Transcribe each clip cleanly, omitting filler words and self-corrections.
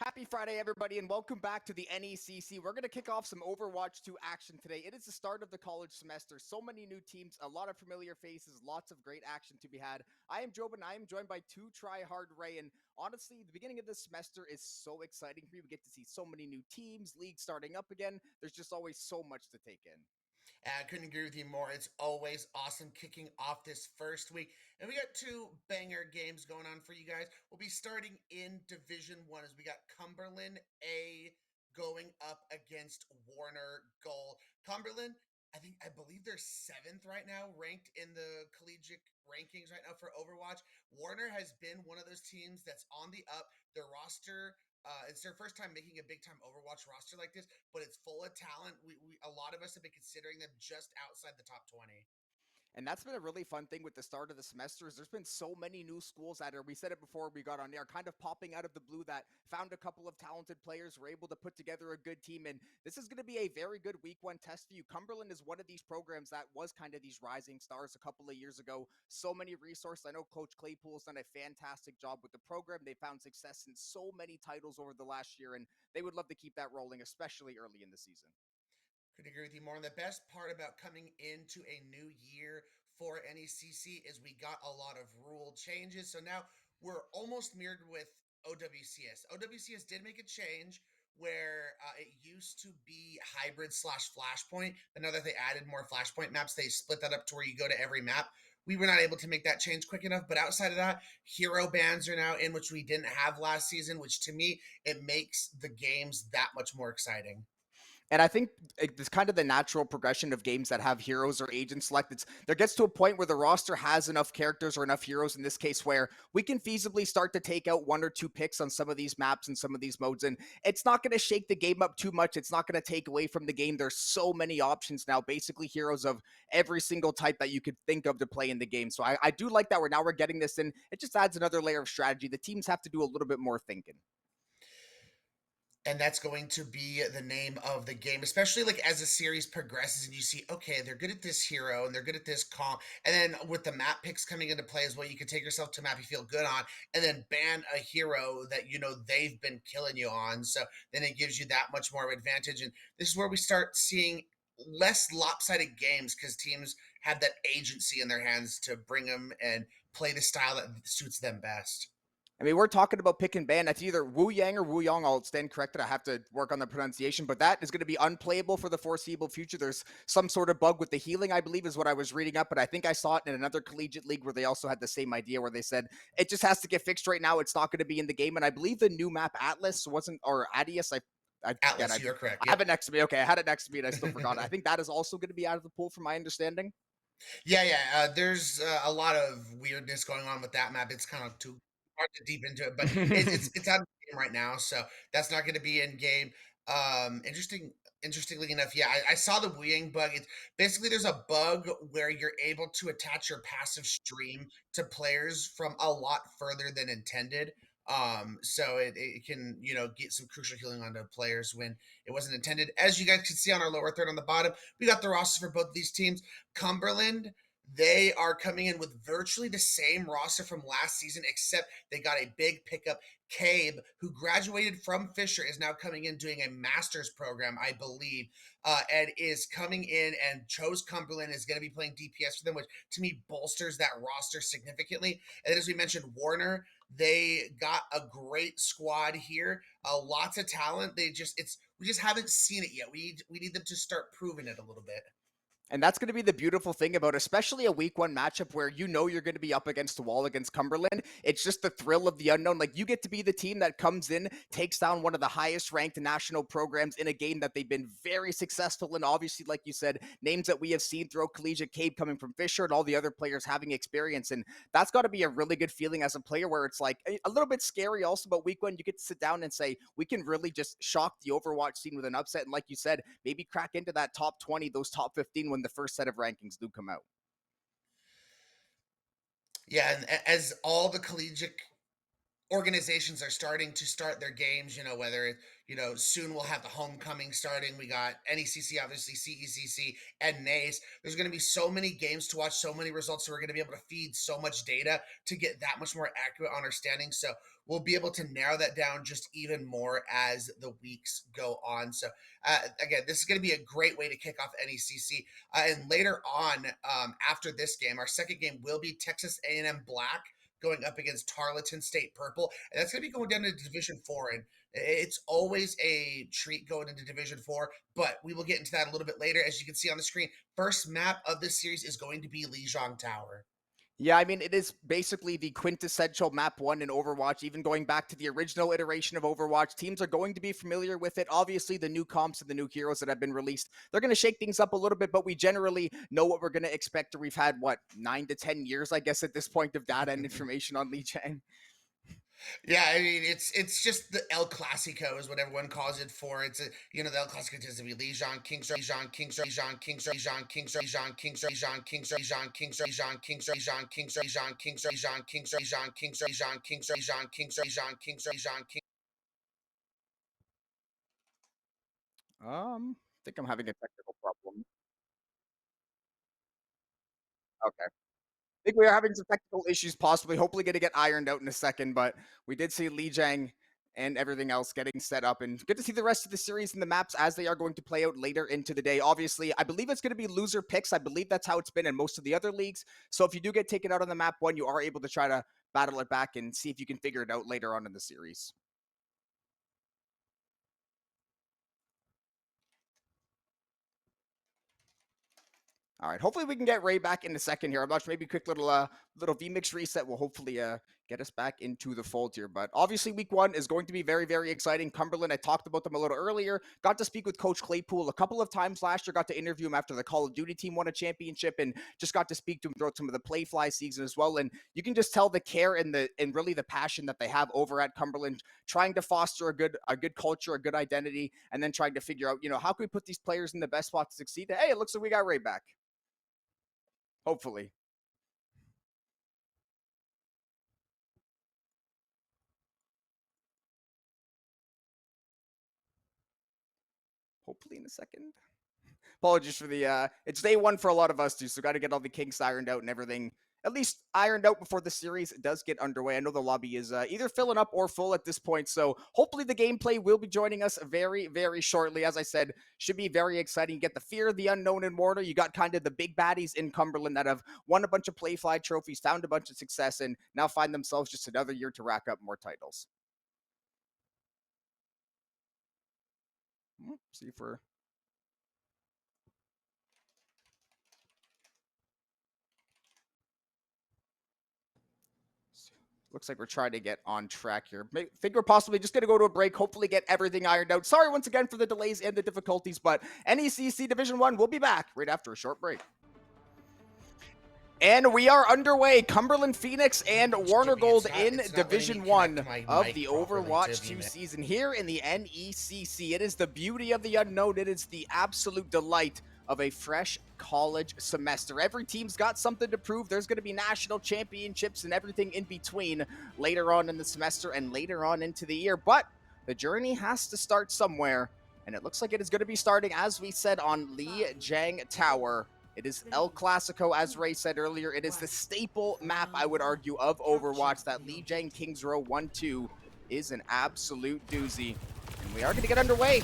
Happy Friday, everybody, and welcome back to the NECC. We're going to kick off some Overwatch 2 action today. It is the start of the college semester. So many new teams, a lot of familiar faces, lots of great action to be had. I am Jobin. I am joined by TOTRYHARDRAY, and honestly, the beginning of this semester is so exciting for you. We get to see so many new teams, leagues starting up again. There's just always so much to take in. I couldn't agree with you more. It's always awesome kicking off this first week. And we got two banger games going on for you guys. We'll be starting in Division 1 as we got Cumberland A going up against Warner Gold. Cumberland, I believe they're 7th right now, ranked in the collegiate rankings right now for Overwatch. Warner has been one of those teams that's on the up. Their roster, it's their first time making a big time Overwatch roster like this, but it's full of talent. We a lot of us have been considering them just outside the top 20. And that's been a really fun thing with the start of the semesters. There's been so many new schools that are, we said it before we got on air, kind of popping out of the blue that found a couple of talented players, were able to put together a good team. And this is going to be a very good week one test for you. Cumberland is one of these programs that was kind of these rising stars a couple of years ago. So many resources. I know Coach Claypool's done a fantastic job with the program. They found success in so many titles over the last year, and they would love to keep that rolling, especially early in the season. Could agree with you more. And the best part about coming into a new year for NECC is we got a lot of rule changes. So now we're almost mirrored with OWCS. OWCS did make a change where it used to be hybrid slash flashpoint. But now that they added more flashpoint maps, they split that up to where you go to every map. We were not able to make that change quick enough. But outside of that, hero bans are now in, which we didn't have last season, which to me, it makes the games that much more exciting. And I think it's kind of the natural progression of games that have heroes or agents selected. There gets to a point where the roster has enough characters or enough heroes in this case where we can feasibly start to take out one or two picks on some of these maps and some of these modes. And it's not going to shake the game up too much. It's not going to take away from the game. There's so many options now, basically heroes of every single type that you could think of to play in the game. So I do like that we're getting this in. It just adds another layer of strategy. The teams have to do a little bit more thinking. And that's going to be the name of the game, especially like as the series progresses and you see, okay, they're good at this hero and they're good at this comp, and then with the map picks coming into play as well, you can take yourself to a map you feel good on and then ban a hero that you know they've been killing you on. So then it gives you that much more of advantage, and this is where we start seeing less lopsided games because teams have that agency in their hands to bring them and play the style that suits them best. I mean, we're talking about pick and ban. That's either Wu Yang or Wu Yong. I'll stand corrected. I have to work on the pronunciation, but that is going to be unplayable for the foreseeable future. There's some sort of bug with the healing, I believe, is what I was reading up, but I think I saw it in another collegiate league where they also had the same idea where they said it just has to get fixed right now. It's not going to be in the game. And I believe the new map Atlas wasn't, or Adius, again, Atlas, you're correct. I have Yep. it next to me. Okay, I had it next to me and I still forgot. I think that is also going to be out of the pool, from my understanding. Yeah. There's a lot of weirdness going on with that map. It's kind of too hard to deep into it, but it's out of the game right now, so that's not going to be in game. Interestingly enough, yeah, I saw the Weeing bug. It's basically there's a bug where you're able to attach your passive stream to players from a lot further than intended. So it can get some crucial healing onto players when it wasn't intended. As you guys can see on our lower third on the bottom, we got the rosters for both of these teams. Cumberland, they are coming in with virtually the same roster from last season, except they got a big pickup. Cabe, who graduated from Fisher, is now coming in doing a master's program, I believe, and is coming in and chose Cumberland, is going to be playing DPS for them, which to me bolsters that roster significantly. And then, as we mentioned, Warner, they got a great squad here, lots of talent. We just haven't seen it yet. We need them to start proving it a little bit. And that's going to be the beautiful thing about especially a week one matchup where you know you're going to be up against the wall against Cumberland. It's just the thrill of the unknown. Like, you get to be the team that comes in, takes down one of the highest ranked national programs in a game that they've been very successful in. Obviously, like you said, names that we have seen throughout collegiate, Cabe coming from Fisher and all the other players having experience. And that's got to be a really good feeling as a player where it's like a little bit scary also about week one. You get to sit down and say, we can really just shock the Overwatch scene with an upset. And like you said, maybe crack into that top 20, those top 15 when the first set of rankings do come out. Yeah, and as all the collegiate organizations are starting to start their games, whether soon we'll have the homecoming starting. We got NECC, obviously CECC, and NACE. There's going to be so many games to watch, so many results. So we're going to be able to feed so much data to get that much more accurate understanding. So we'll be able to narrow that down just even more as the weeks go on. So again, this is going to be a great way to kick off NECC. And later on, after this game, our second game will be Texas A&M Black going up against Tarleton State Purple, and that's going to be going down into Division 4. And it's always a treat going into Division 4, but we will get into that a little bit later. As you can see on the screen, first map of this series is going to be Lijiang Tower. Yeah, I mean, it is basically the quintessential map one in Overwatch, even going back to the original iteration of Overwatch. Teams are going to be familiar with it. Obviously, the new comps and the new heroes that have been released, they're going to shake things up a little bit, but we generally know what we're going to expect. We've had, what, 9 to 10 years, I guess, at this point of data and information on Lijiang. Yeah, I mean it's just the El Clasico is what everyone calls it for. It's the El Clasico tends to be Lijiang, Kingstar, Lijiang, Kingstar, Lijiang, Kingstar, Lijiang, Kingstar, Lijiang, Kingstar, Lijiang, Kingstar, Lijiang, Kingstar, Lijiang, Kingstar, Lijiang, Kingstar, Lijiang, Kingstar, Lijiang, Kingstar, Lijiang, Kingstar, Lijiang, Kingstar, Lijiang, Kingstar, Lijiang, Kingstar, Lijiang, King. I think I'm having a technical problem. Okay. I think we are having some technical issues, possibly. Hopefully, going to get ironed out in a second. But we did see Lijiang and everything else getting set up, and good to see the rest of the series and the maps as they are going to play out later into the day. Obviously, I believe it's going to be loser picks. I believe that's how it's been in most of the other leagues. So if you do get taken out on the map one, you are able to try to battle it back and see if you can figure it out later on in the series. All right, hopefully we can get Ray back in a second here. I'm not sure, maybe a quick little VMix reset will hopefully get us back into the fold here. But obviously week one is going to be very, very exciting. Cumberland, I talked about them a little earlier. Got to speak with Coach Claypool a couple of times last year. Got to interview him after the Call of Duty team won a championship, and just got to speak to him throughout some of the Playfly season as well. And you can just tell the care and really the passion that they have over at Cumberland, trying to foster a good culture, a good identity, and then trying to figure out, how can we put these players in the best spot to succeed. Hey, it looks like we got Ray back. Hopefully. Hopefully in a second. Apologies for the it's day one for a lot of us too, so got to get all the kinks ironed out and everything at least ironed out before the series does get underway. I know the lobby is either filling up or full at this point, so hopefully the gameplay will be joining us very, very shortly. As I said, should be very exciting. You get the fear of the unknown in Mortar. You got kind of the big baddies in Cumberland that have won a bunch of Playfly trophies, found a bunch of success, and now find themselves just another year to rack up more titles. See if we're looks like we're trying to get on track here. Think we're possibly just going to go to a break, hopefully get everything ironed out. Sorry once again for the delays and the difficulties, but NECC Division 1 will be back right after a short break. And we are underway. Cumberland Phoenix and Warner Gold in Division 1 of the Overwatch 2 season here in the NECC. It is the beauty of the unknown. It is the absolute delight of a fresh college semester. Every team's got something to prove. There's going to be national championships and everything in between later on in the semester and later on into the year. But the journey has to start somewhere, and it looks like it is going to be starting, as we said, on Lijiang Tower. It is El Clasico, as Ray said earlier. It is the staple map, I would argue, of Overwatch. That Lijiang Kings Row 1-2 is an absolute doozy. And we are going to get underway.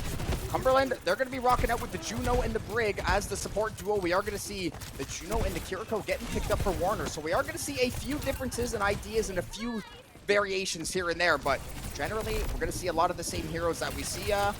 Cumberland, they're going to be rocking out with the Juno and the Brig as the support duo. We are going to see the Juno and the Kiriko getting picked up for Warner. So we are going to see a few differences and ideas and a few variations here and there. But generally, we're going to see a lot of the same heroes that we see a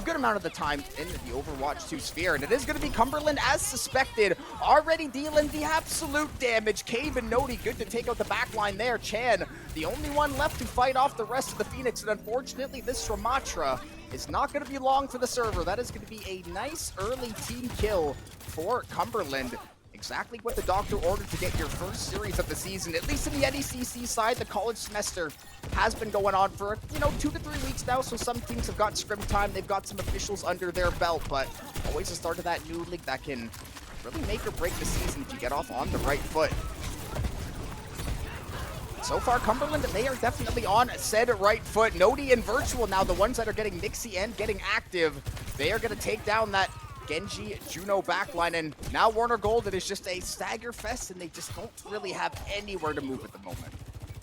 good amount of the time in the Overwatch 2 sphere. And it is going to be Cumberland, as suspected, already dealing the absolute damage. Cave and Nodi, good to take out the back line there. Chan, the only one left to fight off the rest of the Phoenix. And unfortunately, this Ramatra is not going to be long for the server. That is going to be a nice early team kill for Cumberland. Exactly what the doctor ordered to get your first series of the season. At least in the NECC side, the college semester has been going on for, 2 to 3 weeks now, so some teams have got scrim time, they've got some officials under their belt, but always the start of that new league that can really make or break the season if you get off on the right foot. so far, Cumberland, they are definitely on said right foot. Nodi and Virtual now, the ones that are getting Nixie and getting active. They are going to take down that Genji Juno backline, and now Warner Golden is just a stagger fest, and they just don't really have anywhere to move at the moment.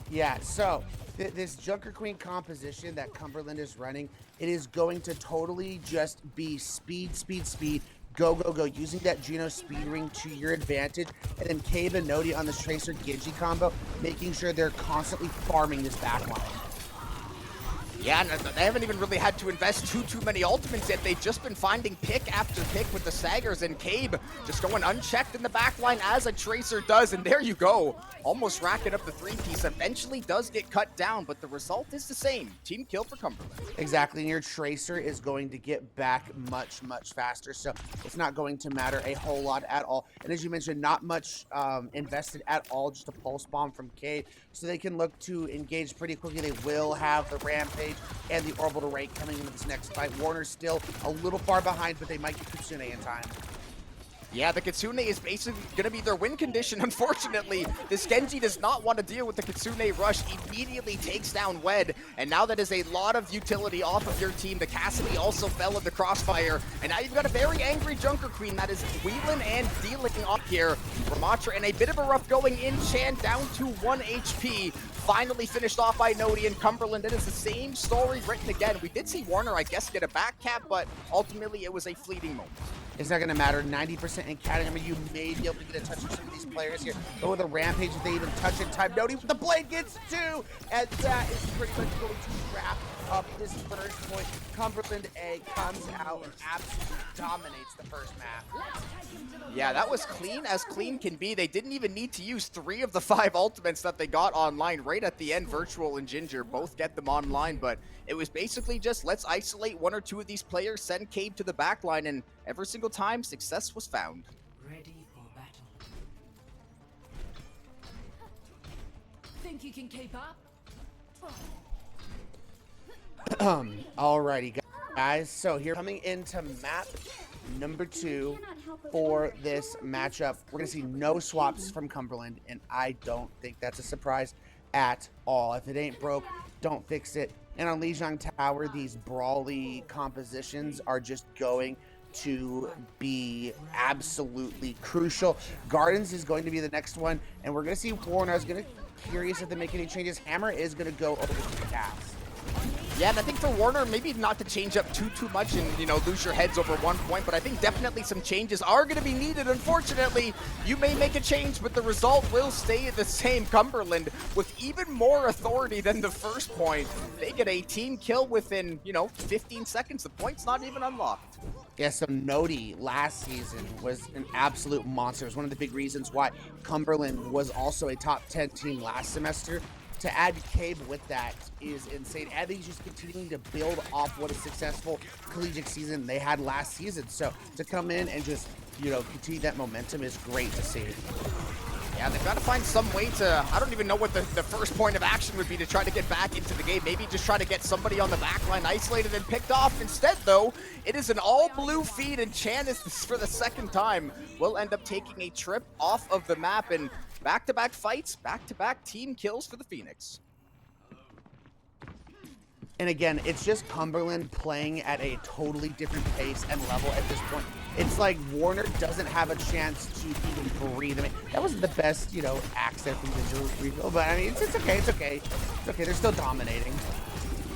Yeah, so this Junker Queen composition that Cumberland is running, it is going to totally just be speed, speed, speed, go, go, go, using that Juno speed ring to your advantage, and then Cabe and Nodi on this Tracer Genji combo, making sure they're constantly farming this backline. Yeah, and they haven't even really had to invest too many ultimates yet. They've just been finding pick after pick with the Saggers, and Cabe just going unchecked in the backline as a Tracer does, and there you go. Almost racking up the 3-piece. Eventually does get cut down, but the result is the same. Team kill for Cumberland. Exactly, and your Tracer is going to get back much, much faster, so it's not going to matter a whole lot at all. And as you mentioned, not much invested at all, just a Pulse Bomb from Cabe, so they can look to engage pretty quickly. They will have the Rampage and the Orbital Ray coming into this next fight. Warner's still a little far behind, but they might get Kitsune in time. Yeah, the Kitsune is basically going to be their win condition, unfortunately. This Genji does not want to deal with the Kitsune rush, immediately takes down Wed, and now that is a lot of utility off of your team. The Cassidy also fell in the crossfire, and now you've got a very angry Junker Queen that is wheeling and dealing up here. Ramatra, and a bit of a rough going in, Chan down to 1 HP. Finally finished off by Nodi and Cumberland. It is the same story written again. We did see Warner, I guess, get a back cap, but ultimately it was a fleeting moment. It's not going to matter. 90% in counting. I mean, you may be able to get a touch on some of these players here. But with a Rampage, if they even touch in time, Nodi with the blade gets 2, and that is pretty much going to wrap up this first point. Cumberland A comes out and absolutely dominates the first map. Yeah, that was clean as clean can be. They didn't even need to use 3 of the 5 ultimates that they got online right at the end. Virtual and Ginger both get them online, but it was basically just let's isolate 1 or 2 of these players, send Cabe to the backline, and every single time success was found. Ready for battle. Think you can keep up? Alrighty, guys. So here coming into map number 2 for this matchup, we're gonna see no swaps from Cumberland, and I don't think that's a surprise at all. If it ain't broke, don't fix it. And on Lijiang Tower, these brawly compositions are just going to be absolutely crucial. Gardens is going to be the next one, and we're gonna see Warner is gonna curious if they make any changes. Hammer is gonna go over to the Cavs. Yeah, and I think for Warner, maybe not to change up too much and, you know, lose your heads over 1 point, but I think definitely some changes are going to be needed. Unfortunately, you may make a change, but the result will stay the same. Cumberland, with even more authority than the first point, they get a team kill within, 15 seconds. The point's not even unlocked. Yeah, so Nodi last season was an absolute monster. It was one of the big reasons why Cumberland was also a top 10 team last semester. To add Cabe with that is insane. And he's just continuing to build off what a successful collegiate season they had last season. So to come in and just, continue that momentum is great to see. Yeah, they've got to find some way to, I don't even know what the first point of action would be to try to get back into the game. Maybe just try to get somebody on the backline isolated and picked off. Instead, though, it is an all-blue feed, and Chan is, for the second time, will end up taking a trip off of the map, and back-to-back fights, back-to-back team kills for the Phoenix. And again, it's just Cumberland playing at a totally different pace and level at this point. It's like Warner doesn't have a chance to even breathe. I mean, that wasn't the best, accent from Digital Refill, but I mean, it's okay, it's okay. It's okay, they're still dominating.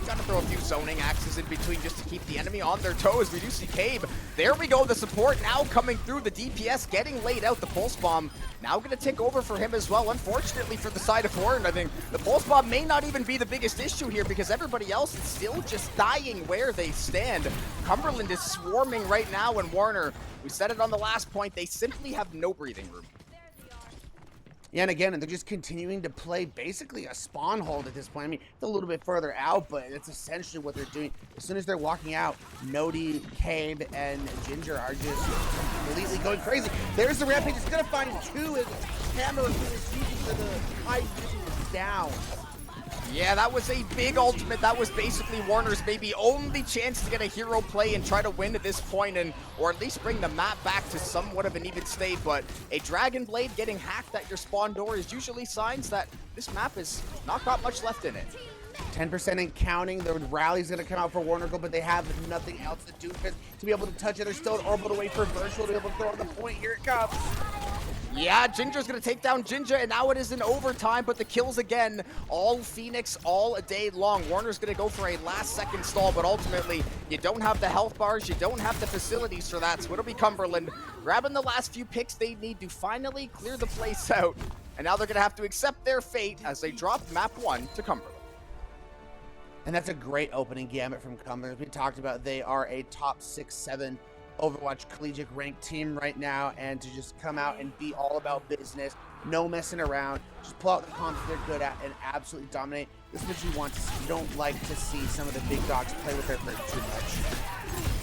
Got to throw a few zoning axes in between just to keep the enemy on their toes. We do see Cabe. There we go, the support now coming through. The DPS getting laid out. The Pulse Bomb now going to tick over for him as well. Unfortunately for the side of Warren, I think the Pulse Bomb may not even be the biggest issue here because everybody else is still just dying where they stand. Cumberland is swarming right now, and Warner, we said it on the last point, they simply have no breathing room. Yeah, and again, they're just continuing to play basically a spawn hold at this point. I mean, it's a little bit further out, but it's essentially what they're doing. As soon as they're walking out, Nodi, Cabe, and Ginger are just completely going crazy. There's the Rampage. It's going to find 2, and Hammer is using the high vision is down. Yeah, that was a big ultimate. That was basically Warner's maybe only chance to get a hero play and try to win at this point, and or at least bring the map back to somewhat of an even state. But a Dragon Blade getting hacked at your spawn door is usually signs that this map has not got much left in it. 10% and counting. The rally's going to come out for Warner Gold, but they have nothing else to do to be able to touch it. They're still an orbital away for Virtual to be able to throw on the point. Here it comes. Yeah, Ginger's gonna take down Ginger, and now it is in overtime, but the kills again, all Phoenix, all a day long. Warner's gonna go for a last-second stall, but ultimately, you don't have the health bars, you don't have the facilities for that, so it'll be Cumberland grabbing the last few picks they need to finally clear the place out. And now they're gonna have to accept their fate as they drop map 1 to Cumberland. And that's a great opening gamut from Cumberland. As we talked about, they are a top 6-7 Overwatch collegiate ranked team right now, and to just come out and be all about business, no messing around, just pull out the comps they're good at and absolutely dominate. This is what you want to see. You don't like to see some of the big dogs play with their hurt too much.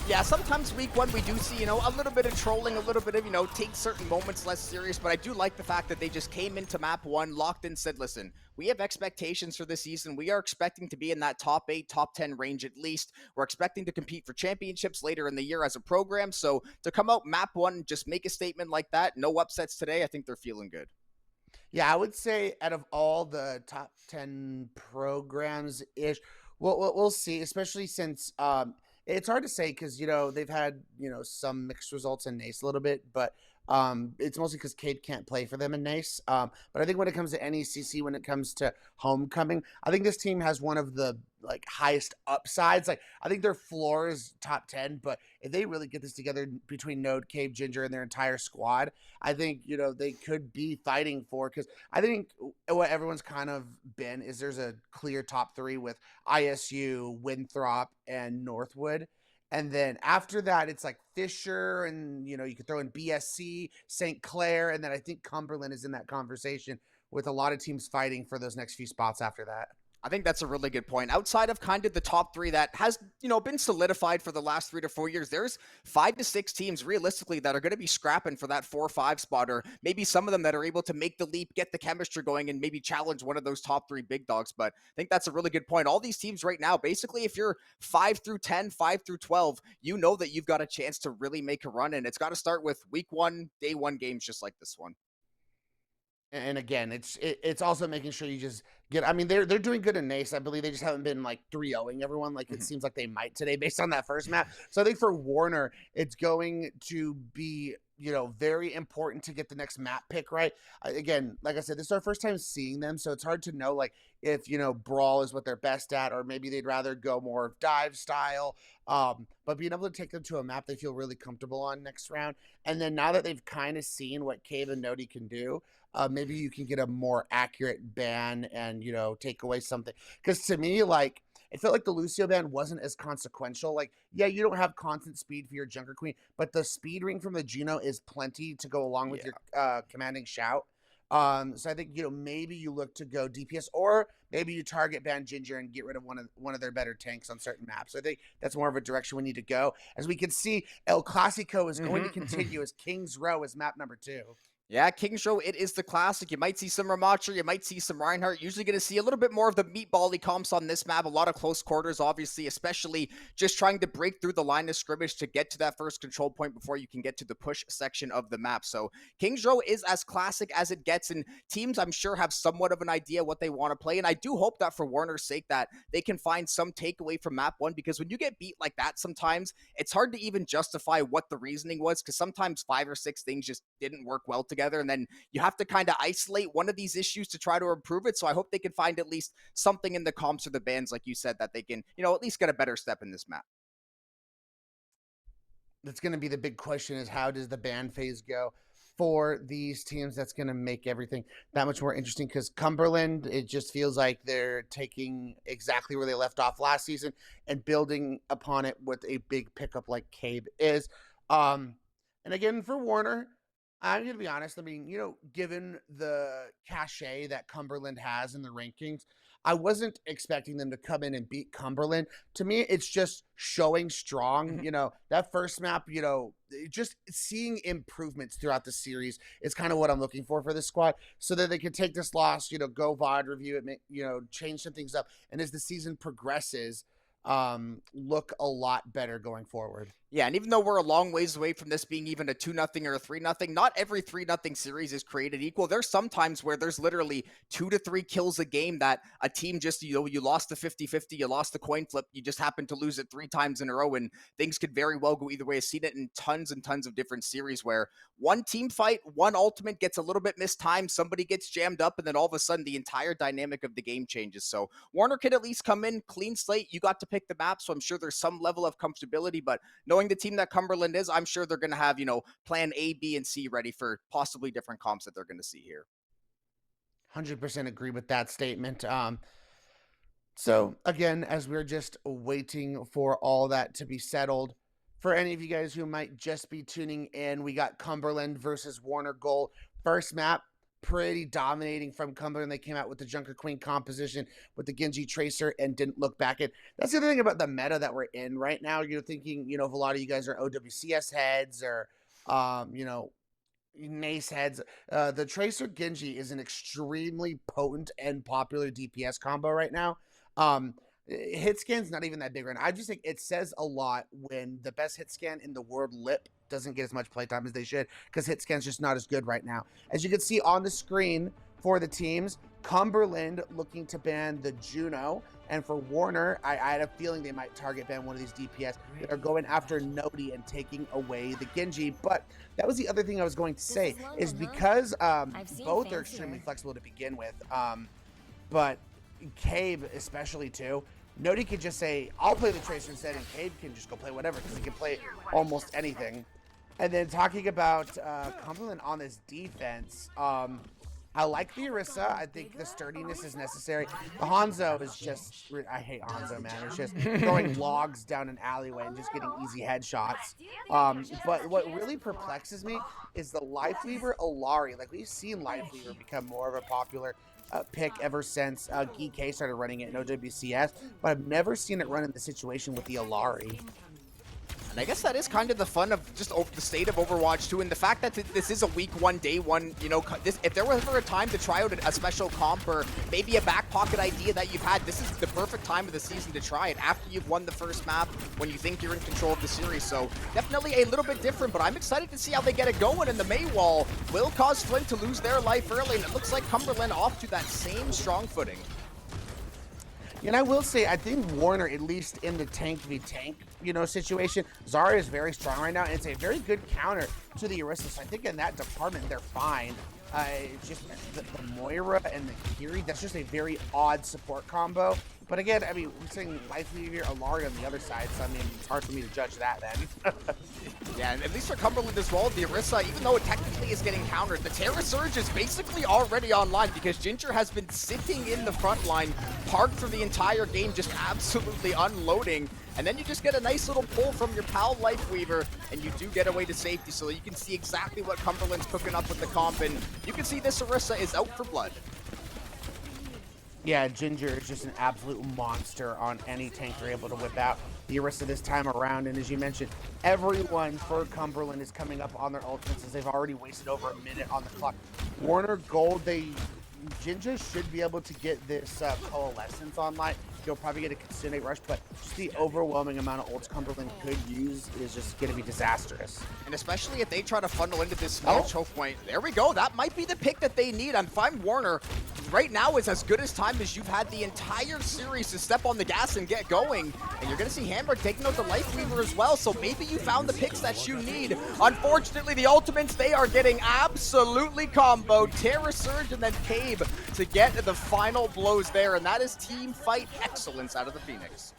Yeah, sometimes week 1 we do see, a little bit of trolling, a little bit of, take certain moments less serious, but I do like the fact that they just came into map 1, locked in, said, listen, we have expectations for this season. We are expecting to be in that top 8, top 10 range at least. We're expecting to compete for championships later in the year as a program, so to come out map 1 and just make a statement like that, no upsets today, I think they're feeling good. Yeah, I would say out of all the top 10 programs-ish, we'll see, especially since it's hard to say because, they've had, some mixed results in NACE a little bit, but it's mostly because Cade can't play for them in NACE. But I think when it comes to NECC, when it comes to homecoming, I think this team has one of the highest upsides. I think their floor is top 10, but if they really get this together between Node, Cave, Ginger, and their entire squad, I think, they could be fighting for, because I think what everyone's kind of been is there's a clear top 3 with ISU, Winthrop, and Northwood. And then after that, it's Fisher, and, you could throw in BSC, St. Clair, and then I think Cumberland is in that conversation with a lot of teams fighting for those next few spots after that. I think that's a really good point. Outside of kind of the top 3 that has, been solidified for the last 3 to 4 years, there's 5 to 6 teams realistically that are going to be scrapping for that 4 or 5 spot, or maybe some of them that are able to make the leap, get the chemistry going, and maybe challenge one of those top 3 big dogs. But I think that's a really good point. All these teams right now, basically, if you're 5 through 10, 5 through 12, you know that you've got a chance to really make a run, and it's got to start with week 1, day 1 games just like this one. And again, it's also making sure you just get. I mean, they're doing good in NACE. I believe they just haven't been 3-0ing everyone it seems like they might today based on that first map. So I think for Warner, it's going to be very important to get the next map pick right. Again, like I said, this is our first time seeing them, so it's hard to know if brawl is what they're best at, or maybe they'd rather go more dive style. But being able to take them to a map they feel really comfortable on next round, and then now that they've kind of seen what Cave and Nodi can do, maybe you can get a more accurate ban and take away something. Because to me, it felt like the Lucio ban wasn't as consequential. Yeah, you don't have constant speed for your Junker Queen, but the speed ring from the Juno is plenty to go along with your commanding shout. So I think maybe you look to go DPS, or maybe you target ban Ginger and get rid of one of their better tanks on certain maps. So I think that's more of a direction we need to go. As we can see, El Clasico is going to continue as King's Row is map number 2. Yeah, King's Row, it is the classic. You might see some Ramacher, you might see some Reinhardt. Usually going to see a little bit more of the meatball-y comps on this map. A lot of close quarters, obviously, especially just trying to break through the line of scrimmage to get to that first control point before you can get to the push section of the map. So King's Row is as classic as it gets, and teams, I'm sure, have somewhat of an idea what they want to play. And I do hope that for Warner's sake that they can find some takeaway from map 1, because when you get beat like that sometimes, it's hard to even justify what the reasoning was, because sometimes 5 or 6 things just didn't work well together. And then you have to kind of isolate one of these issues to try to improve it. So I hope they can find at least something in the comps or the bans, like you said, that they can, at least get a better step in this map. That's going to be the big question, is how does the ban phase go for these teams? That's going to make everything that much more interesting, because Cumberland, it just feels like they're taking exactly where they left off last season and building upon it with a big pickup like Cabe is. And again, for Warner, I'm going to be honest. I mean, given the cachet that Cumberland has in the rankings, I wasn't expecting them to come in and beat Cumberland. To me, it's just showing strong. You know, that first map, you know, just seeing improvements throughout the series is kind of what I'm looking for this squad, so that they can take this loss, you know, go VOD review it, make, you know, change some things up, and as the season progresses, look a lot better going forward. Yeah, and even though we're a long ways away from this being even a 2-0 or a 3-0, not every 3-0 series is created equal. There's some times where there's literally 2 to 3 kills a game that a team just, you know, you lost the 50-50, you lost the coin flip, you just happened to lose it 3 times in a row, and things could very well go either way. I've seen it in tons and tons of different series where one team fight, one ultimate gets a little bit mistimed, somebody gets jammed up, and then all of a sudden the entire dynamic of the game changes. So Warner can at least come in, clean slate, you got to pick the map, so I'm sure there's some level of comfortability, but knowing the team that Cumberland is, I'm sure they're going to have, you know, plan A, B, and C ready for possibly different comps that they're going to see here. 100% agree with that statement. So again, as we're just waiting for all that to be settled, for any of you guys who might just be tuning in, we got Cumberland versus Warner Gold. First map, pretty dominating from Cumberland. They came out with the Junker Queen composition with the Genji Tracer and didn't look back at. That's the other thing about the meta that we're in right now. You're thinking, you know, if a lot of you guys are OWCS heads or, you know, Nace heads, the Tracer Genji is an extremely potent and popular DPS combo right now. Hit scan's not even that big right now. I just think it says a lot when the best hit scan in the world, Lip, doesn't get as much playtime as they should, because hit scan's just not as good right now. As you can see on the screen for the teams, Cumberland looking to ban the Juno, and for Warner, I had a feeling they might target ban one of these DPS. They're going after Nodi and taking away the Genji. But that was the other thing I was going to say, is because both are extremely flexible to begin with, but Cabe especially too. Nodi could just say, I'll play the Tracer instead, and Cabe can just go play whatever, because he can play almost anything. And then talking about Cumberland on this defense, I like the Orisa. I think the sturdiness is necessary. The Hanzo is just, I hate Hanzo, man. It's just throwing logs down an alleyway and just getting easy headshots. But what really perplexes me is the Lifeweaver Alari. Like, we've seen Lifeweaver become more of a popular pick ever since Geek started running it in OWCS, but I've never seen it run in the situation with the Alari. And I guess that is kind of the fun of just the state of Overwatch 2, and the fact that this is a week 1, day 1, you know, if there was ever a time to try out a special comp or maybe a back pocket idea that you've had, this is the perfect time of the season to try it after you've won the first map, when you think you're in control of the series. So definitely a little bit different, but I'm excited to see how they get it going, and the May wall will cause Flint to lose their life early, and it looks like Cumberland off to that same strong footing. And I will say, I think Warner, at least in the tank v tank, you know, situation, Zarya is very strong right now, and it's a very good counter to the Orisa. So I think in that department, they're fine. It's just the Moira and the Kiri, that's just a very odd support combo. But again, I mean, we're saying Lifeweaver, Alari on the other side, so I mean, it's hard for me to judge that then. Yeah, and at least for Cumberland as well, the Orisa, even though it technically is getting countered, the Terra Surge is basically already online because Ginger has been sitting in the front line, parked for the entire game, just absolutely unloading. And then you just get a nice little pull from your pal Lifeweaver, and you do get away to safety, so you can see exactly what Cumberland's cooking up with the comp, and you can see this Orisa is out for blood. Yeah, Ginger is just an absolute monster on any tank they're able to whip out. The Orisa this time around, and as you mentioned, everyone for Cumberland is coming up on their ultimates as they've already wasted over a minute on the clock. Warner Gold, Ginger should be able to get this Coalescence online. You'll probably get a Kitsune Rush, but just the overwhelming amount of ults Cumberland could use is just going to be disastrous. And especially if they try to funnel into this small choke point. There we go. That might be the pick that they need. I'm fine. Warner right now is as good as time as you've had the entire series to step on the gas and get going. And you're going to see Hamburg taking out the Lifeweaver as well. So maybe you found the picks that you need. Unfortunately, the ultimates, they are getting absolutely comboed. Terra Surge and then Cabe to get the final blows there. And that is team fight excellence out of the Phoenix.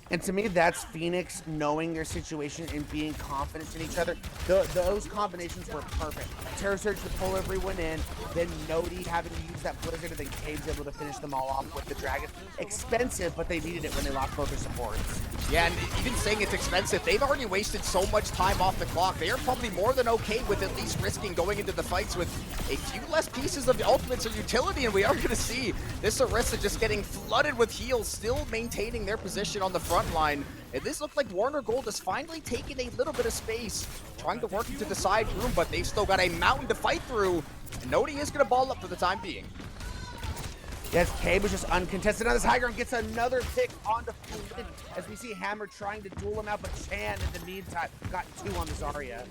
And to me, that's Phoenix knowing their situation and being confident in each other. Those combinations were perfect. Terra Surge to pull everyone in, then Nodi having to use that Blizzard, and then Cade's able to finish them all off with the Dragon. Expensive, but they needed it when they lost both their supports. Yeah, and even saying it's expensive, they've already wasted so much time off the clock. They are probably more than okay with at least risking going into the fights with a few less pieces of ultimates or utility, and we are going to see this Orisa just getting flooded with heals, still maintaining their position on the front line. And this looked like Warner Gold is finally taking a little bit of space, trying to work into the side room, but they've still got a mountain to fight through. And Nodi is going to ball up for the time being. Yes, Cabe was just uncontested on this high ground, gets another pick onto Flynn as we see Hammer trying to duel him out, but Chan in the meantime got 2 on the Zarya.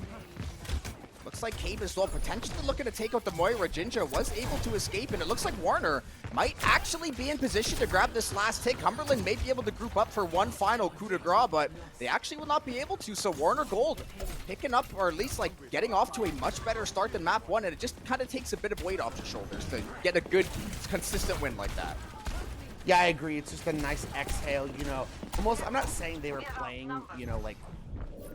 Looks like Cabe as well, potentially looking to take out the Moira. Ginger was able to escape, and it looks like Warner might actually be in position to grab this last hit. Cumberland may be able to group up for one final coup de grace, but they actually will not be able to. So Warner Gold picking up, or at least like getting off to a much better start than map 1, and it just kind of takes a bit of weight off your shoulders to get a good, consistent win like that. Yeah, I agree. It's just a nice exhale, you know. Almost, I'm not saying they were playing, you know, like,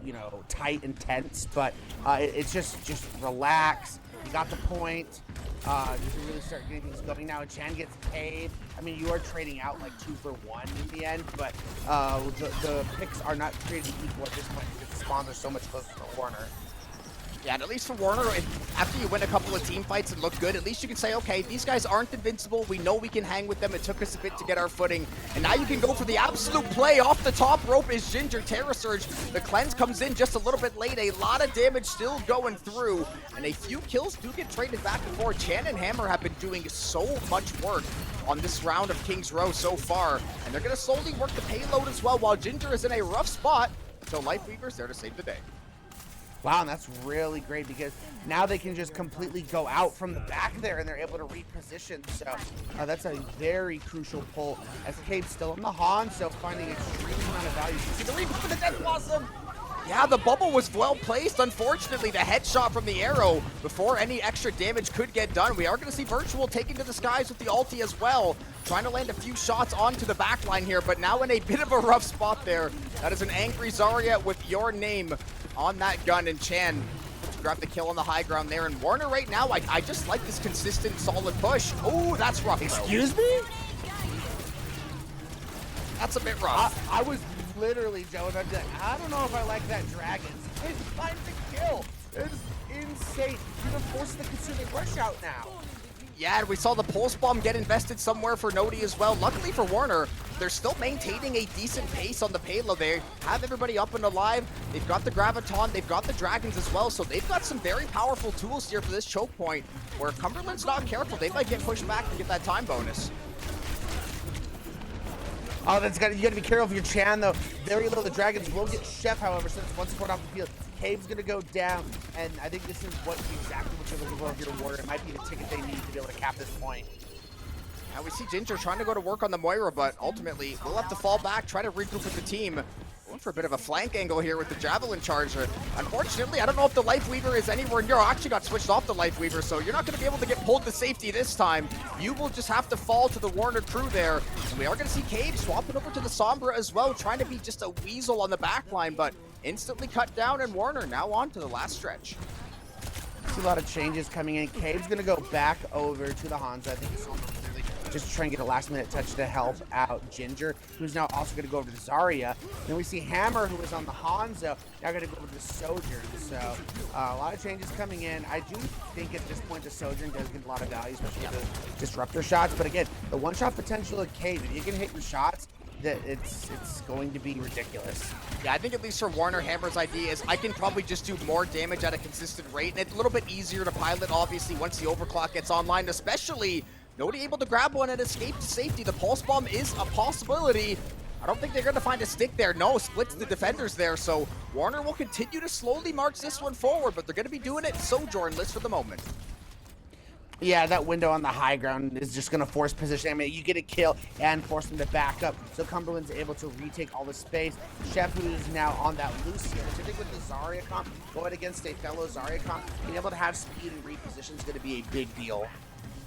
you know, tight and tense, but it's just relax. You got the point. You can really start getting things going now. Chan gets paid. I mean, you are trading out like 2 for 1 in the end, but the picks are not created equal at this point because the spawns are so much closer to Warner. Yeah, and at least for Warner, after you win a couple of team fights and look good, at least you can say, okay, these guys aren't invincible. We know we can hang with them. It took us a bit to get our footing. And now you can go for the absolute play. Off the top rope is Ginger. Terra Surge. The cleanse comes in just a little bit late. A lot of damage still going through. And a few kills do get traded back and forth. Chan and Hammer have been doing so much work on this round of King's Row so far. And they're going to slowly work the payload as well, while Ginger is in a rough spot. So Lifeweaver's there to save the day. Wow, and that's really great because now they can just completely go out from the back there and they're able to reposition. So that's a very crucial pull as Cabe's still in the Hanzo, finding extreme amount of value. You see the read for the Death Blossom. Yeah, the bubble was well placed. Unfortunately, the headshot from the arrow before any extra damage could get done. We are going to see Virtual taking to the skies with the ulti as well, trying to land a few shots onto the back line here, but now in a bit of a rough spot there. That is an angry Zarya with your name on that gun, and Chan grab the kill on the high ground there. And Warner right now, I just like this consistent, solid push. Oh, that's rough. Excuse me? That's a bit rough. I was literally, Joe, about to, I don't know if I like that dragon. It's time to kill. It's insane. You're forcing the consuming rush out now. Yeah, and we saw the pulse bomb get invested somewhere for Nodi as well. Luckily for Warner, they're still maintaining a decent pace on the payload. They have everybody up and alive. They've got the Graviton, they've got the Dragons as well, so they've got some very powerful tools here for this choke point, where Cumberland's not careful, they might get pushed back and get that time bonus. Oh, you gotta be careful of your Chan though. Very low. The Dragons will get Chef, however, since one support off the field. Cave's gonna go down, and I think this is exactly what you're looking for if you're a Warrior. It might be the ticket they need to be able to cap this point. Now we see Ginger trying to go to work on the Moira, but ultimately we'll have to fall back, try to regroup with the team. Going for a bit of a flank angle here with the Javelin Charger. Unfortunately, I don't know if the Lifeweaver is anywhere near. Actually got switched off the Lifeweaver, so you're not going to be able to get pulled to safety this time. You will just have to fall to the Warner crew there. And we are going to see Cave swapping over to the Sombra as well, trying to be just a weasel on the back line, but instantly cut down, and Warner now on to the last stretch. See a lot of changes coming in. Cave's going to go back over to the Hanzo. I think just to try and get a last-minute touch to help out Ginger, who's now also going to go over to Zarya. Then we see Hammer, who is on the Hanzo, now going to go over to the Sojourn. So a lot of changes coming in. I do think at this point the Sojourn does get a lot of value, especially with the disruptor shots. But again, the one-shot potential of Cave, if you can hit your shots, that it's going to be ridiculous. Yeah, I think at least for Warner, Hammer's idea is I can probably just do more damage at a consistent rate, and it's a little bit easier to pilot, obviously, once the overclock gets online, especially nobody able to grab one and escape to safety. The pulse bomb is a possibility. I don't think they're going to find a stick there. No, splits the defenders there, so Warner will continue to slowly march this one forward, but they're going to be doing it Sojournless for the moment. Yeah, that window on the high ground is just going to force position. I mean, you get a kill and force them to back up. So Cumberland's able to retake all the space. Chef, who is now on that Lucio, which I think with the Zarya comp, going against a fellow Zarya comp, being able to have speed and reposition is going to be a big deal.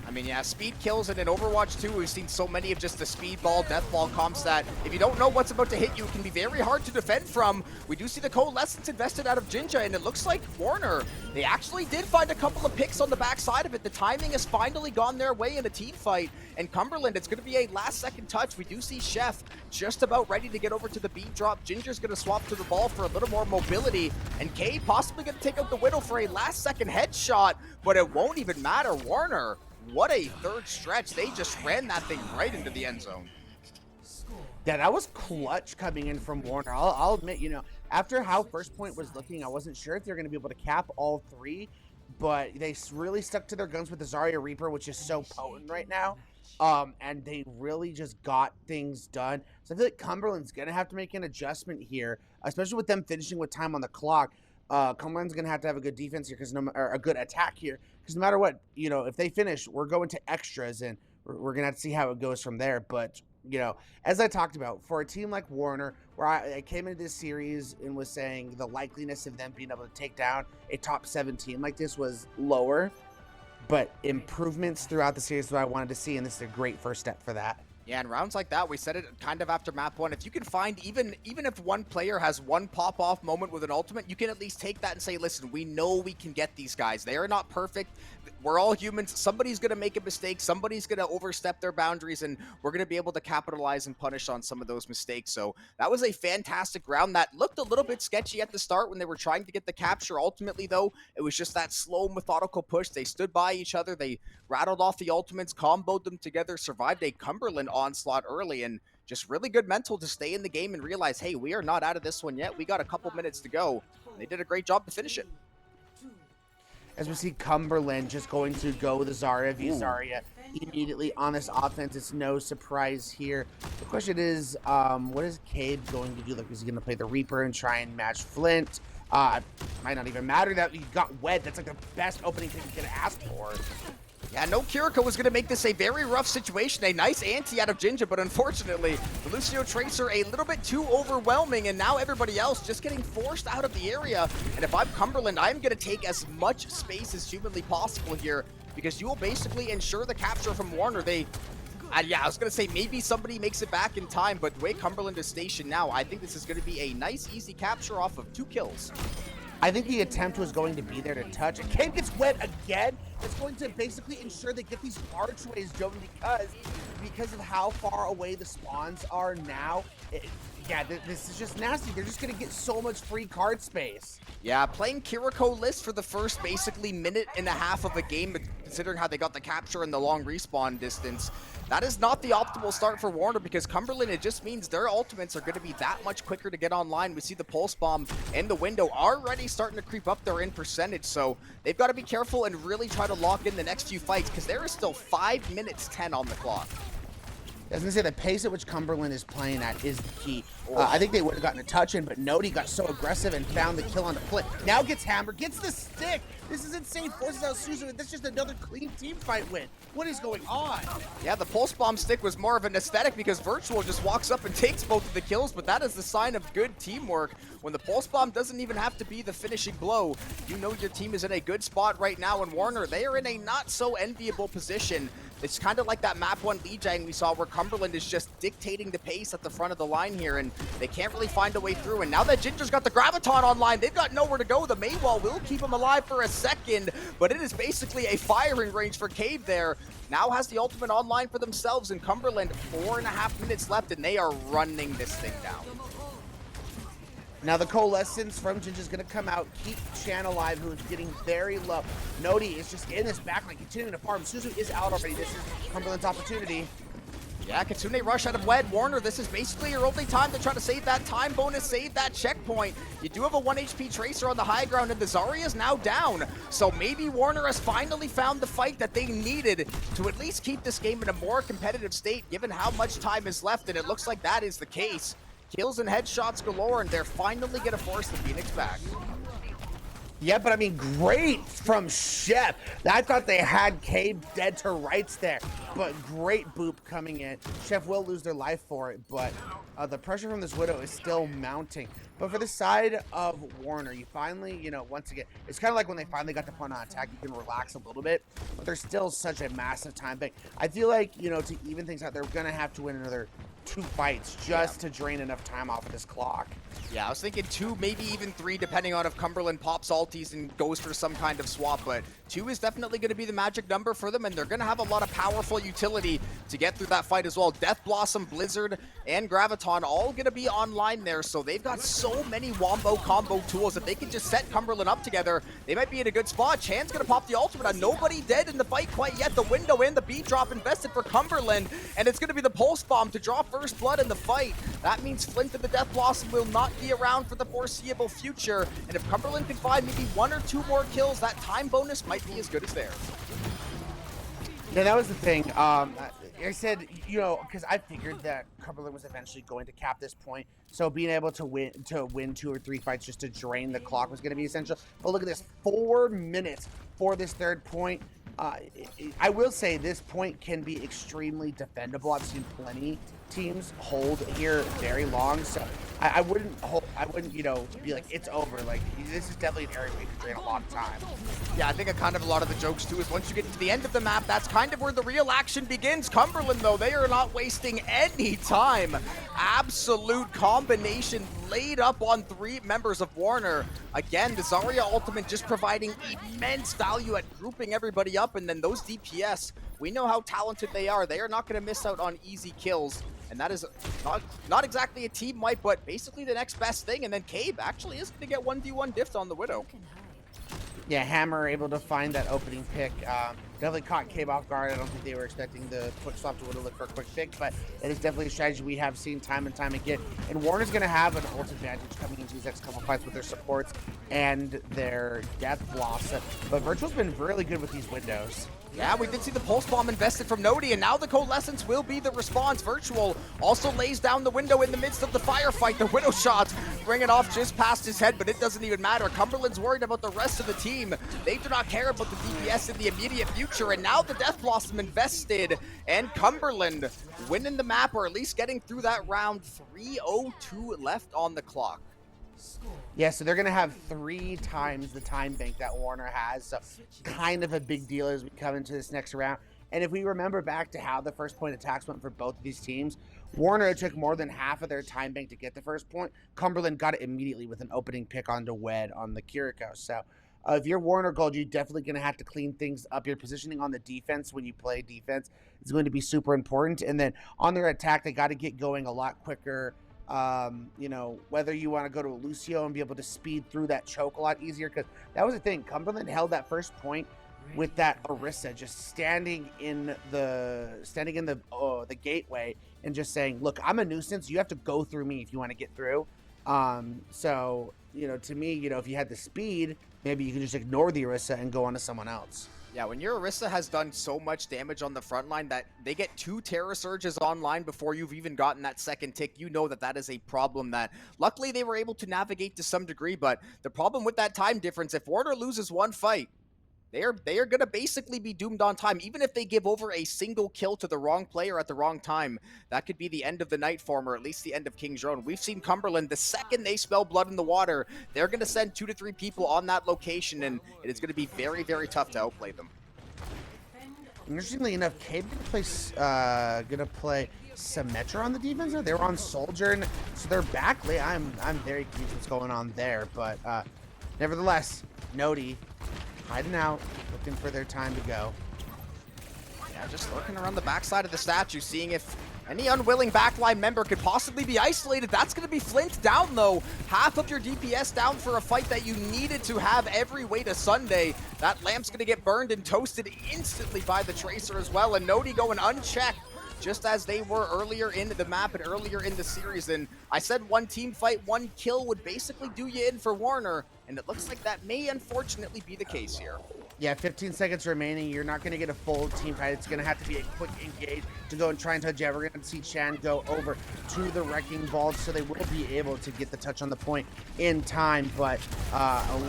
I mean, yeah, speed kills, and in Overwatch 2, we've seen so many of just the speed ball, death ball comps that if you don't know what's about to hit you, it can be very hard to defend from. We do see the Coalescence invested out of Jinja, and it looks like Warner, they actually did find a couple of picks on the backside of it. The timing has finally gone their way in a team fight, and Cumberland, it's going to be a last-second touch. We do see Chef just about ready to get over to the B drop. Ginger's going to swap to the ball for a little more mobility, and Cade possibly going to take out the Widow for a last-second headshot, but it won't even matter. Warner, what a third stretch. They just ran that thing right into the end zone. Yeah, that was clutch coming in from Warner. I'll admit, you know, after how First Point was looking, I wasn't sure if they were going to be able to cap all three, but they really stuck to their guns with the Zarya Reaper, which is so potent right now. And they really just got things done. So I feel like Cumberland's going to have to make an adjustment here, especially with them finishing with time on the clock. Cumberland's going to have a good defense here, or a good attack here, because no matter what, you know, if they finish, we're going to extras, and we're going to have to see how it goes from there. But, you know, as I talked about, for a team like Warner, where I came into this series and was saying the likeliness of them being able to take down a top 7 team like this was lower, but improvements throughout the series is what I wanted to see, and this is a great first step for that. Yeah, in rounds like that, we said it kind of after map 1. If you can find, even if one player has one pop-off moment with an ultimate, you can at least take that and say, listen, we know we can get these guys. They are not perfect. We're all humans. Somebody's going to make a mistake. Somebody's going to overstep their boundaries, and we're going to be able to capitalize and punish on some of those mistakes. So that was a fantastic round that looked a little bit sketchy at the start when they were trying to get the capture. Ultimately, though, it was just that slow, methodical push. They stood by each other. They rattled off the ultimates, comboed them together, survived a Cumberland onslaught early, and just really good mental to stay in the game and realize, hey, we are not out of this one yet. We got a couple minutes to go. They did a great job to finish it. As we see Cumberland just going to go with Zarya via Zarya immediately on this offense. It's no surprise here. The question is, what is Cade going to do? Like, is he going to play the Reaper and try and match Flint? Might not even matter that he got wed. That's like the best opening thing you could ask for. Yeah, no Kiriko was going to make this a very rough situation. A nice ante out of Jinja, but unfortunately, the Lucio Tracer a little bit too overwhelming, and now everybody else just getting forced out of the area. And if I'm Cumberland, I'm going to take as much space as humanly possible here, because you will basically ensure the capture from Warner. Yeah, I was going to say maybe somebody makes it back in time, but the way Cumberland is stationed now, I think this is going to be a nice, easy capture off of 2 kills. I think the attempt was going to be there to touch. And Cade gets wet again. It's going to basically ensure they get these archways, Jobin, because of how far away the spawns are now. This is just nasty. They're just going to get so much free card space. Yeah, playing Kiriko list for the first basically minute and a half of a game, considering how they got the capture and the long respawn distance. That is not the optimal start for Warner, because Cumberland, it just means their ultimates are going to be that much quicker to get online. We see the Pulse Bomb and the Window already starting to creep up there in percentage, so they've got to be careful and really try to lock in the next few fights, because there is still 5 minutes 10 on the clock. I was going to say, the pace at which Cumberland is playing at is the key. I think they would have gotten a touch in, but Nodi got so aggressive and found the kill on the flip. Now gets hammered, gets the stick. This is insane. Forces out Suzu, and that's just another clean team fight win. What is going on? Yeah, the Pulse Bomb stick was more of an aesthetic, because Virtual just walks up and takes both of the kills, but that is the sign of good teamwork. When the Pulse Bomb doesn't even have to be the finishing blow, you know your team is in a good spot right now, and Warner, they are in a not so enviable position. It's kind of like that map 1 Lijiang we saw, where Cumberland is just dictating the pace at the front of the line here, and they can't really find a way through. And now that Ginger's got the Graviton online, they've got nowhere to go. The Maywall will keep him alive for a second, but it is basically a firing range for Cade there. Now has the ultimate online for themselves, and Cumberland, 4.5 minutes left, and they are running this thing down. Now the Coalescence from Jinja is going to come out, keep Chan alive, who is getting very low. Nodi is just in this backline, continuing to farm. Suzu is out already. This is Cumberland's opportunity. Yeah, Kitsune rush out of Wed. Warner, this is basically your only time to try to save that time bonus, save that checkpoint. You do have a 1 HP Tracer on the high ground, and the Zarya is now down. So maybe Warner has finally found the fight that they needed to at least keep this game in a more competitive state, given how much time is left, and it looks like that is the case. Kills and headshots galore, and they're finally going to force the Phoenix back. Yeah, but I mean, great from Chef. I thought they had Cabe dead to rights there, but great boop coming in. Chef will lose their life for it, but the pressure from this Widow is still mounting. But for the side of Warner, you finally, you know, once again, it's kind of like when they finally got to punt on attack, you can relax a little bit, but there's still such a massive time bank. I feel like, you know, to even things out, they're going to have to win another 2 fights just to drain enough time off of this clock. Yeah, I was thinking 2, maybe even 3, depending on if Cumberland pops ulties and goes for some kind of swap, but 2 is definitely going to be the magic number for them, and they're going to have a lot of powerful utility to get through that fight as well. Death Blossom, Blizzard, and Graviton all going to be online there, so they've got so many wombo combo tools. If they can just set Cumberland up together, they might be in a good spot. Chan's going to pop the ultimate on nobody dead in the fight quite yet. The window and the beat drop invested for Cumberland, and it's going to be the pulse bomb to draw first blood in the fight. That means Flint and the Death Blossom will not be around for the foreseeable future, and if Cumberland can find maybe 1 or 2 more kills, that time bonus might be as good as theirs. Yeah, that was the thing. I said, you know, because I figured that Cumberland was eventually going to cap this point, so being able to win 2 or 3 fights just to drain the clock was going to be essential. But look at this, 4 minutes for this 3rd point. I will say this point can be extremely defendable. I've seen plenty teams hold here very long, so I wouldn't, you know, be like it's over. Like, this is definitely an area where you can drain a lot of time. Yeah, I think a lot of the jokes too is once you get to the end of the map, that's kind of where the real action begins. Cumberland, though, they are not wasting any time. Absolute combination laid up on 3 members of Warner. Again, the Zarya ultimate just providing immense value at grouping everybody up, and then those DPS, we know how talented they are. They are not going to miss out on easy kills. And that is not exactly a team wipe, but basically the next best thing. And then Cabe actually is going to get 1v1 diffed on the Widow. Yeah, Hammer able to find that opening pick. Definitely caught Cabe off guard. I don't think they were expecting the quick swap to look for a quick pick, but it is definitely a strategy we have seen time and time again. And Warner's going to have an ult advantage coming into these next couple fights with their supports and their Death Blossom. But Virtual's been really good with these windows. Yeah, we did see the Pulse Bomb invested from Nodi, and now the Coalescence will be the response. Virtual also lays down the window in the midst of the firefight. The Widow shots bring it off just past his head, but it doesn't even matter. Cumberland's worried about the rest of the team. They do not care about the DPS in the immediate future, and now the Death Blossom invested, and Cumberland winning the map, or at least getting through that round. 3:02 left on the clock. Yeah, so they're going to have 3 times the time bank that Warner has, so kind of a big deal as we come into this next round. And if we remember back to how the first point attacks went for both of these teams, Warner took more than half of their time bank to get the first point. Cumberland got it immediately with an opening pick onto Wed on the Kiriko. So if you're Warner Gold, you're definitely going to have to clean things up. Your positioning on the defense when you play defense is going to be super important. And then on their attack, they got to get going a lot quicker. You know, whether you want to go to a Lucio and be able to speed through that choke a lot easier, because that was the thing. Cumberland held that first point with that Orisa just standing in the gateway and just saying, look, I'm a nuisance, you have to go through me if you want to get through. So, you know, to me, you know, if you had the speed, maybe you can just ignore the Orisa and go on to someone else. Yeah, when your Orisa has done so much damage on the front line that they get 2 Terror Surges online before you've even gotten that second tick, you know that that is a problem that luckily they were able to navigate to some degree. But the problem with that time difference, if Warner loses 1 fight, they are going to basically be doomed on time. Even if they give over a single kill to the wrong player at the wrong time, that could be the end of the night form, or at least the end of King's Road. We've seen Cumberland, the second they smell blood in the water, they're going to send 2 to 3 people on that location, and it is going to be very, very tough to outplay them. Interestingly enough, Cabe gonna play Symmetra on the defense. They were on Soldier, and so they're back late. I'm very confused what's going on there, but nevertheless, Nodi hiding out, looking for their time to go. Yeah, just lurking around the backside of the statue, seeing if any unwilling backline member could possibly be isolated. That's going to be Flint down, though. Half of your DPS down for a fight that you needed to have every way to Sunday. That lamp's going to get burned and toasted instantly by the Tracer as well. And Nodi going unchecked, just as they were earlier in the map and earlier in the series. And I said 1 team fight, 1 kill would basically do you in for Warner. And it looks like that may unfortunately be the case here. Yeah, 15 seconds remaining. You're not going to get a full team fight. It's going to have to be a quick engage to go and try and touch it. We're going to see Chan go over to the Wrecking Ball, so they will be able to get the touch on the point in time. But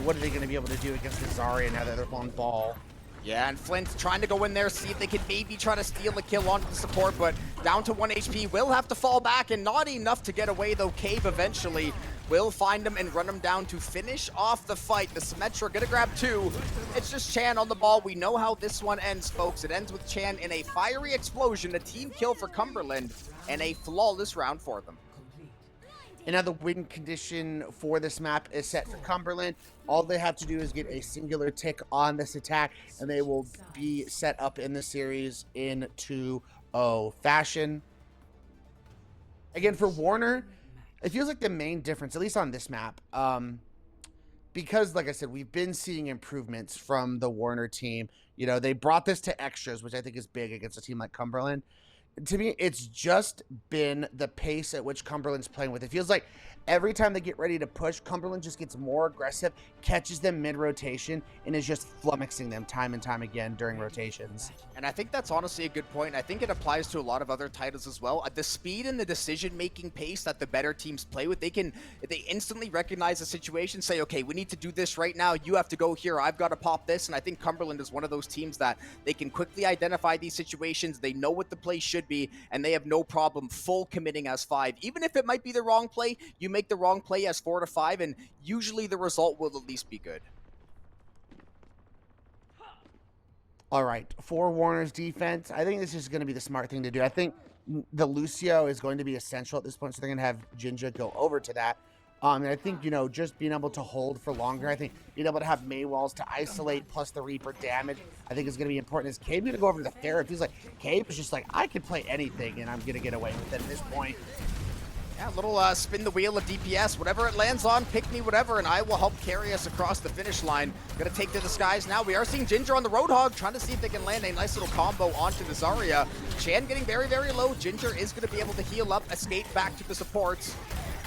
what are they going to be able to do against the Zarya now that they're on ball? Yeah, and Flint's trying to go in there, see if they can maybe try to steal a kill onto the support, but down to 1 HP, will have to fall back, and not enough to get away, though Cave eventually will find him and run him down to finish off the fight. The Symmetra gonna grab 2. It's just Chan on the ball. We know how this one ends, folks. It ends with Chan in a fiery explosion, a team kill for Cumberland, and a flawless round for them. And now the win condition for this map is set for Cumberland. All they have to do is get a singular tick on this attack, and they will be set up in the series in 2-0 fashion. Again, for Warner, it feels like the main difference, at least on this map, because, like I said, we've been seeing improvements from the Warner team. You know, they brought this to extras, which I think is big against a team like Cumberland. To me, it's just been the pace at which Cumberland's playing with. It feels like every time they get ready to push, Cumberland just gets more aggressive, catches them mid-rotation, and is just flummoxing them time and time again during rotations. And I think that's honestly a good point. I think it applies to a lot of other titles as well. The speed and the decision-making pace that the better teams play with, they instantly recognize the situation, say, okay, we need to do this right now. You have to go here. I've got to pop this. And I think Cumberland is one of those teams that they can quickly identify these situations. They know what the play should be, and they have no problem full committing as 5. Even if it might be the wrong play, you make the wrong play as 4 to 5, and usually the result will at least be good. All right, for Warner's defense, I think this is going to be the smart thing to do. I think the Lucio is going to be essential at this point, so they're going to have Jinja go over to that. And I think, you know, just being able to hold for longer, I think being able to have Maywalls to isolate plus the Reaper damage, I think is going to be important. Is Cave going to go over to the Pharah? It feels like Cave is just like, I can play anything, and I'm going to get away with it at this point. Yeah, a little spin the wheel of DPS. Whatever it lands on, pick me whatever, and I will help carry us across the finish line. Gonna take to the skies now. We are seeing Ginger on the Roadhog, trying to see if they can land a nice little combo onto the Zarya. Chan getting very, very low. Ginger is gonna be able to heal up, escape back to the supports.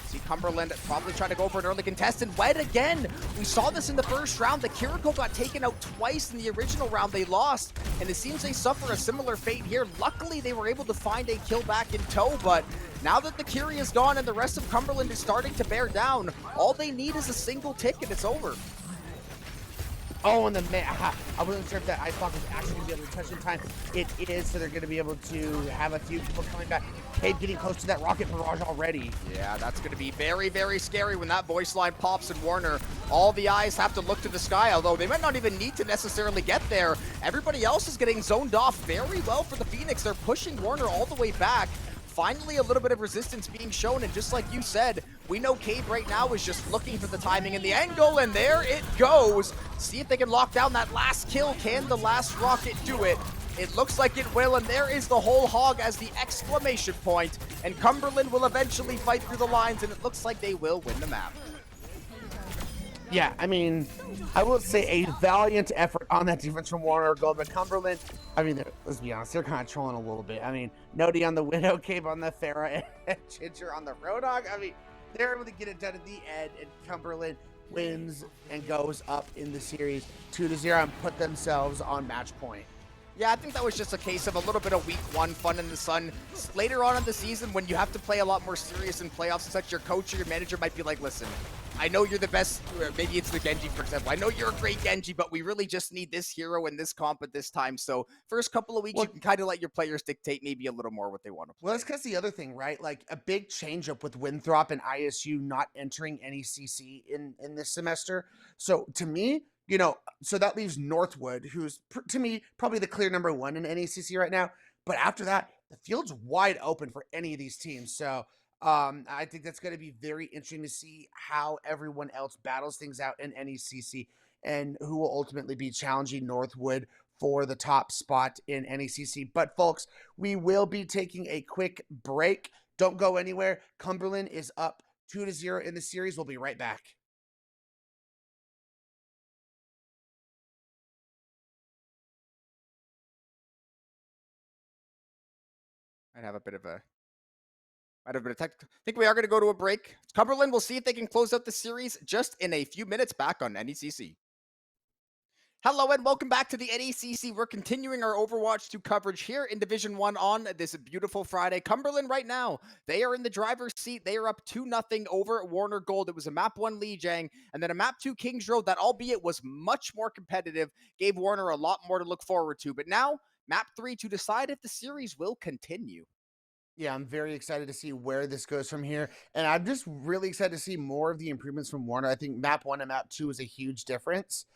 See Cumberland probably trying to go for an early contest, and Wed again. We saw this in the first round. The Kiriko got taken out twice in the original round. They lost, and it seems they suffer a similar fate here. Luckily, they were able to find a kill back in tow, but now that the Curie is gone and the rest of Cumberland is starting to bear down, all they need is a single tick and it's over. Oh, and the I wasn't sure if that Icebox was actually going to be able to touch in time. It is, so they're going to be able to have a few people coming back. Cade getting close to that rocket barrage already. Yeah, that's going to be very, very scary when that voice line pops in Warner. All the eyes have to look to the sky, although they might not even need to necessarily get there. Everybody else is getting zoned off very well for the Phoenix. They're pushing Warner all the way back. Finally, a little bit of resistance being shown, and just like you said, we know Cade right now is just looking for the timing and the angle, and there it goes. See if they can lock down that last kill. Can the last rocket do it? It looks like it will, and there is the whole hog as the exclamation point, and Cumberland will eventually fight through the lines, and it looks like they will win the map. Yeah, I mean, I will say a valiant effort on that defense from Warner Gold, but Cumberland, I mean, let's be honest, they're kind of trolling a little bit. I mean, Nodi on the Widow, Cave on the Pharah, and Ginger on the Roadhog. I mean, they're able to get it done at the end, and Cumberland wins and goes up in the series 2-0 and put themselves on match point. Yeah, I think that was just a case of a little bit of week 1 fun in the sun. Later on in the season, when you have to play a lot more serious in playoffs and such, your coach or your manager might be like, listen, I know you're the best, maybe it's the Genji, for example. I know you're a great Genji, but we really just need this hero in this comp at this time. So first couple of weeks, you can kind of let your players dictate maybe a little more what they want to play. Well, that's because the other thing, right? Like a big change up with Winthrop and ISU not entering NECC in this semester. So to me, you know, so that leaves Northwood, who's, to me, probably the clear number 1 in NECC right now. But after that, the field's wide open for any of these teams. So I think that's going to be very interesting to see how everyone else battles things out in NECC and who will ultimately be challenging Northwood for the top spot in NECC. But folks, we will be taking a quick break. Don't go anywhere. Cumberland is up 2-0 in the series. We'll be right back. I'd have a bit of tech. I think we are going to go to a break. Cumberland, we'll see if they can close out the series just in a few minutes back on NECC. Hello and welcome back to the NECC. We're continuing our Overwatch 2 coverage here in Division 1 on this beautiful Friday. Cumberland right now, they are in the driver's seat. They are up 2-0 over Warner Gold. It was a map 1 Lijiang and then a map 2 Kings Road that, albeit was much more competitive, gave Warner a lot more to look forward to. But now, map 3 to decide if the series will continue. Yeah, I'm very excited to see where this goes from here. And I'm just really excited to see more of the improvements from Warner. I think map 1 and map 2 is a huge difference.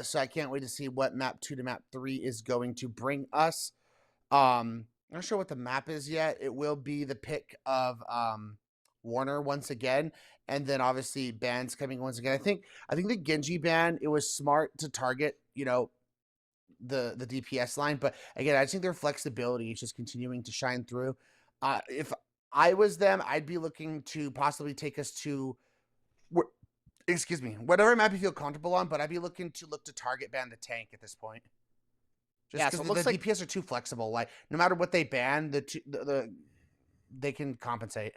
So I can't wait to see what map 2 to map 3 is going to bring us. I'm not sure what the map is yet. It will be the pick of Warner once again. And then obviously bans coming once again. I think the Genji ban, it was smart to target, the DPS line. But again, I just think their flexibility is just continuing to shine through. If I was them, I'd be looking to possibly take us to, excuse me, whatever map you feel comfortable on, but I'd be looking to target ban the tank at this point. Just Yeah, because so it the looks like DPS are too flexible. Like, no matter what they ban, they can compensate.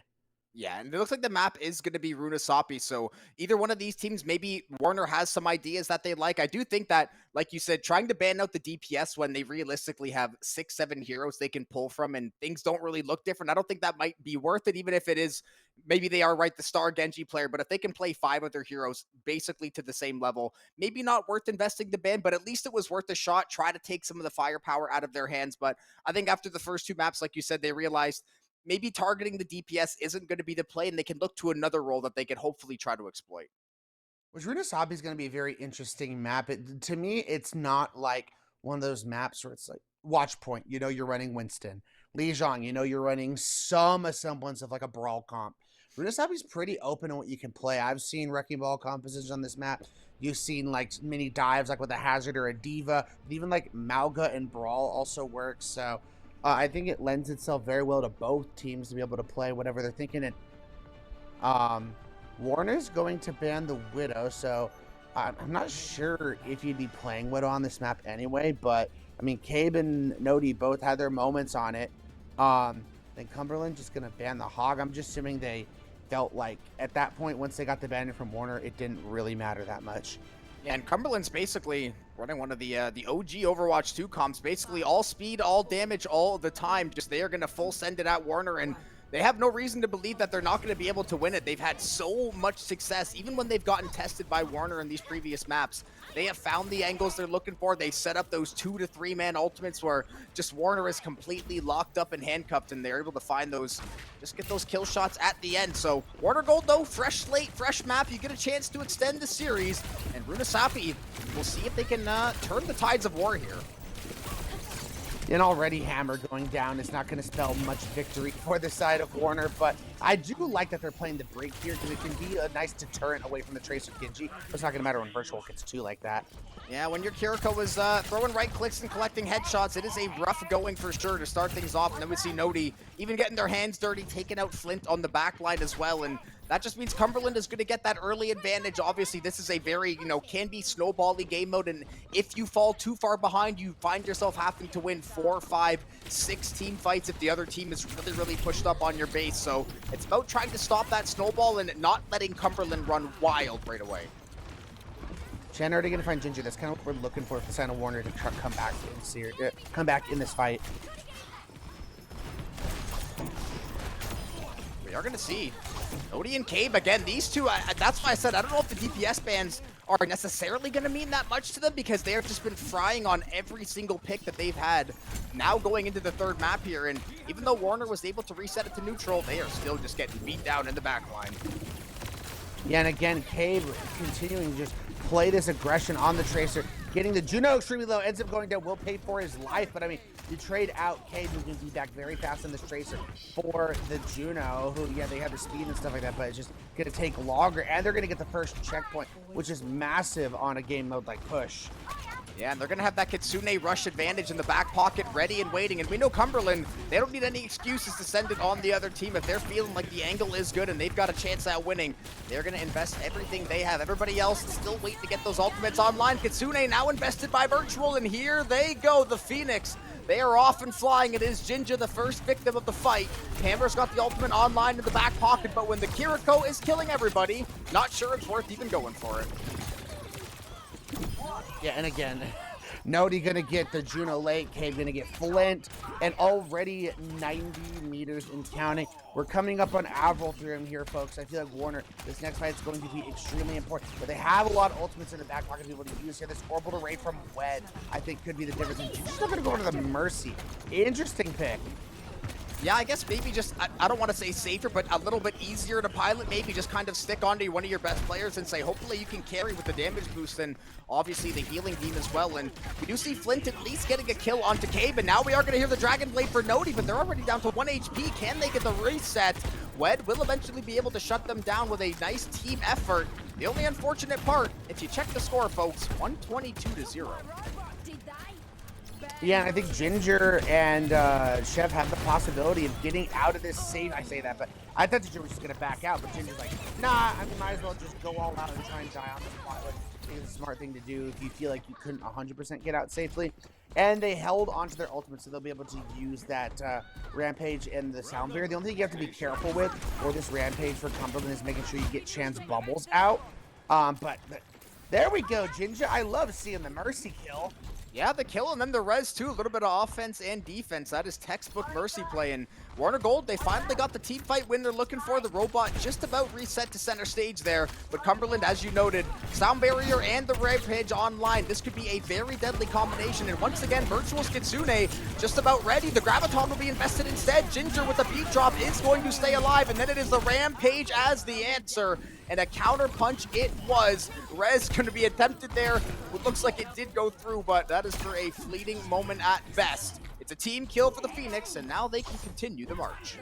Yeah, and it looks like the map is going to be Runasapi, so either one of these teams, maybe Warner has some ideas that they like. I do think that, like you said, trying to ban out the DPS when they realistically have 6-7 heroes they can pull from and things don't really look different, I don't think that might be worth it, even if it is, maybe they are the star Genji player, but if they can play 5 of their heroes basically to the same level, maybe not worth investing the ban, but at least it was worth a shot, try to take some of the firepower out of their hands. But I think after the first 2 maps, like you said, they realized maybe targeting the DPS isn't going to be the play, and they can look to another role that they could hopefully try to exploit. Which Runasabi is going to be a very interesting map. To me, it's not like one of those maps where it's like watch point. You're running Winston. Lijiang, you're running some semblance of like a brawl comp. Runasabi's pretty open on what you can play. I've seen wrecking ball compositions on this map. You've seen like mini dives like with a Hazard or a Diva. Even like Malga and Brawl also works. So I think it lends itself very well to both teams to be able to play whatever they're thinking. And Warner's going to ban the Widow, so I'm not sure if you'd be playing Widow on this map anyway, but I mean, Cabe and Nodi both had their moments on it. Then Cumberland just going to ban the Hog. I'm just assuming they felt like at that point, once they got the banning from Warner, it didn't really matter that much. Yeah, and Cumberland's basically running one of the OG Overwatch 2 comps, basically all speed, all damage, all the time. Just they are going to full send it at Warner, and they have no reason to believe that they're not going to be able to win it. They've had so much success, even when they've gotten tested by Warner in these previous maps. They have found the angles they're looking for. They set up those 2 to 3 man ultimates where just Warner is completely locked up and handcuffed, and they're able to find those, just get those kill shots at the end. So Warner Gold, though, fresh slate, fresh map. You get a chance to extend the series, and Runasapi, we'll see if they can turn the tides of war here. An already hammer going down is not going to spell much victory for the side of Warner, but I do like that they're playing the break here because it can be a nice deterrent away from the Tracer Genji. It's not going to matter when Virtual gets 2 like that. Yeah, when your Kiriko is throwing right clicks and collecting headshots, it is a rough going for sure to start things off. And then we see Nodi even getting their hands dirty, taking out Flint on the back line as well. And that just means Cumberland is going to get that early advantage. Obviously, this is a very, can be snowbally game mode. And if you fall too far behind, you find yourself having to win 4, 5, 6 team fights if the other team is really, really pushed up on your base. So it's about trying to stop that snowball and not letting Cumberland run wild right away. Shen already gonna find Ginger. That's kind of what we're looking for Santa Warner to come back in this fight. We are gonna see Nodi and Cabe again. These two, that's why I said I don't know if the DPS bans are necessarily gonna mean that much to them because they have just been frying on every single pick that they've had. Now going into the 3rd map here, and even though Warner was able to reset it to neutral, they are still just getting beat down in the back line. Yeah, and again, Cabe continuing to just play this aggression on the Tracer, getting the Juno extremely low, ends up going down, will pay for his life, but I mean, you trade out Cabe, who can be back very fast on this Tracer, for the Juno, who, yeah, they have the speed and stuff like that, but it's just going to take longer, and they're going to get the first checkpoint, which is massive on a game mode like Push. Yeah, and they're going to have that Kitsune rush advantage in the back pocket ready and waiting. And we know Cumberland, they don't need any excuses to send it on the other team. If they're feeling like the angle is good and they've got a chance at winning, they're going to invest everything they have. Everybody else is still waiting to get those ultimates online. Kitsune now invested by Virtual, and here they go, the Phoenix. They are off and flying. It is Jinja, the first victim of the fight. Hammer's got the ultimate online in the back pocket, but when the Kiriko is killing everybody, not sure it's worth even going for it. Yeah, and again, Nodi gonna get the Juno Lake, Cave gonna get Flint, and already 90 meters and counting. We're coming up on Avril through him here, folks. I feel like Warner, this next fight is going to be extremely important, but they have a lot of ultimates in the back pocket to be able to use here. This orbital ray from Wed, I think, could be the difference. And she's still gonna go to the Mercy. Interesting pick. Yeah, I guess maybe just, I don't want to say safer, but a little bit easier to pilot. Maybe just kind of stick onto one of your best players and say, hopefully you can carry with the damage boost and obviously the healing beam as well. And we do see Flint at least getting a kill onto Cabe, and now we are going to hear the Dragon Blade for Nodi, but they're already down to 1 HP. Can they get the reset? Wed will eventually be able to shut them down with a nice team effort. The only unfortunate part, if you check the score, folks, 122-0. Yeah, and I think Ginger and Chef have the possibility of getting out of this safe. I say that, but I thought Ginger was just going to back out, but Ginger's like, nah, I mean, might as well just go all out and try and die on the spot. I think it's a smart thing to do if you feel like you couldn't 100% get out safely. And they held onto their ultimate, so they'll be able to use that Rampage and the Sound Barrier. The only thing you have to be careful with for this Rampage for Cumberland is making sure you get Chan's bubbles out. But there we go, Ginger. I love seeing the Mercy kill. Yeah, the kill and then the res too. A little bit of offense and defense. That is textbook Mercy play. And Warner Gold, they finally got the team fight win they're looking for. The robot just about reset to center stage there. But Cumberland, as you noted, Sound Barrier and the Rampage online. This could be a very deadly combination. And once again, Virtual Kitsune just about ready. The Graviton will be invested instead. Ginger with the beat drop is going to stay alive. And then it is the Rampage as the answer. And a counter punch it was. Res going to be attempted there. It looks like it did go through, but that is for a fleeting moment at best. It's a team kill for the Phoenix, and now they can continue the march.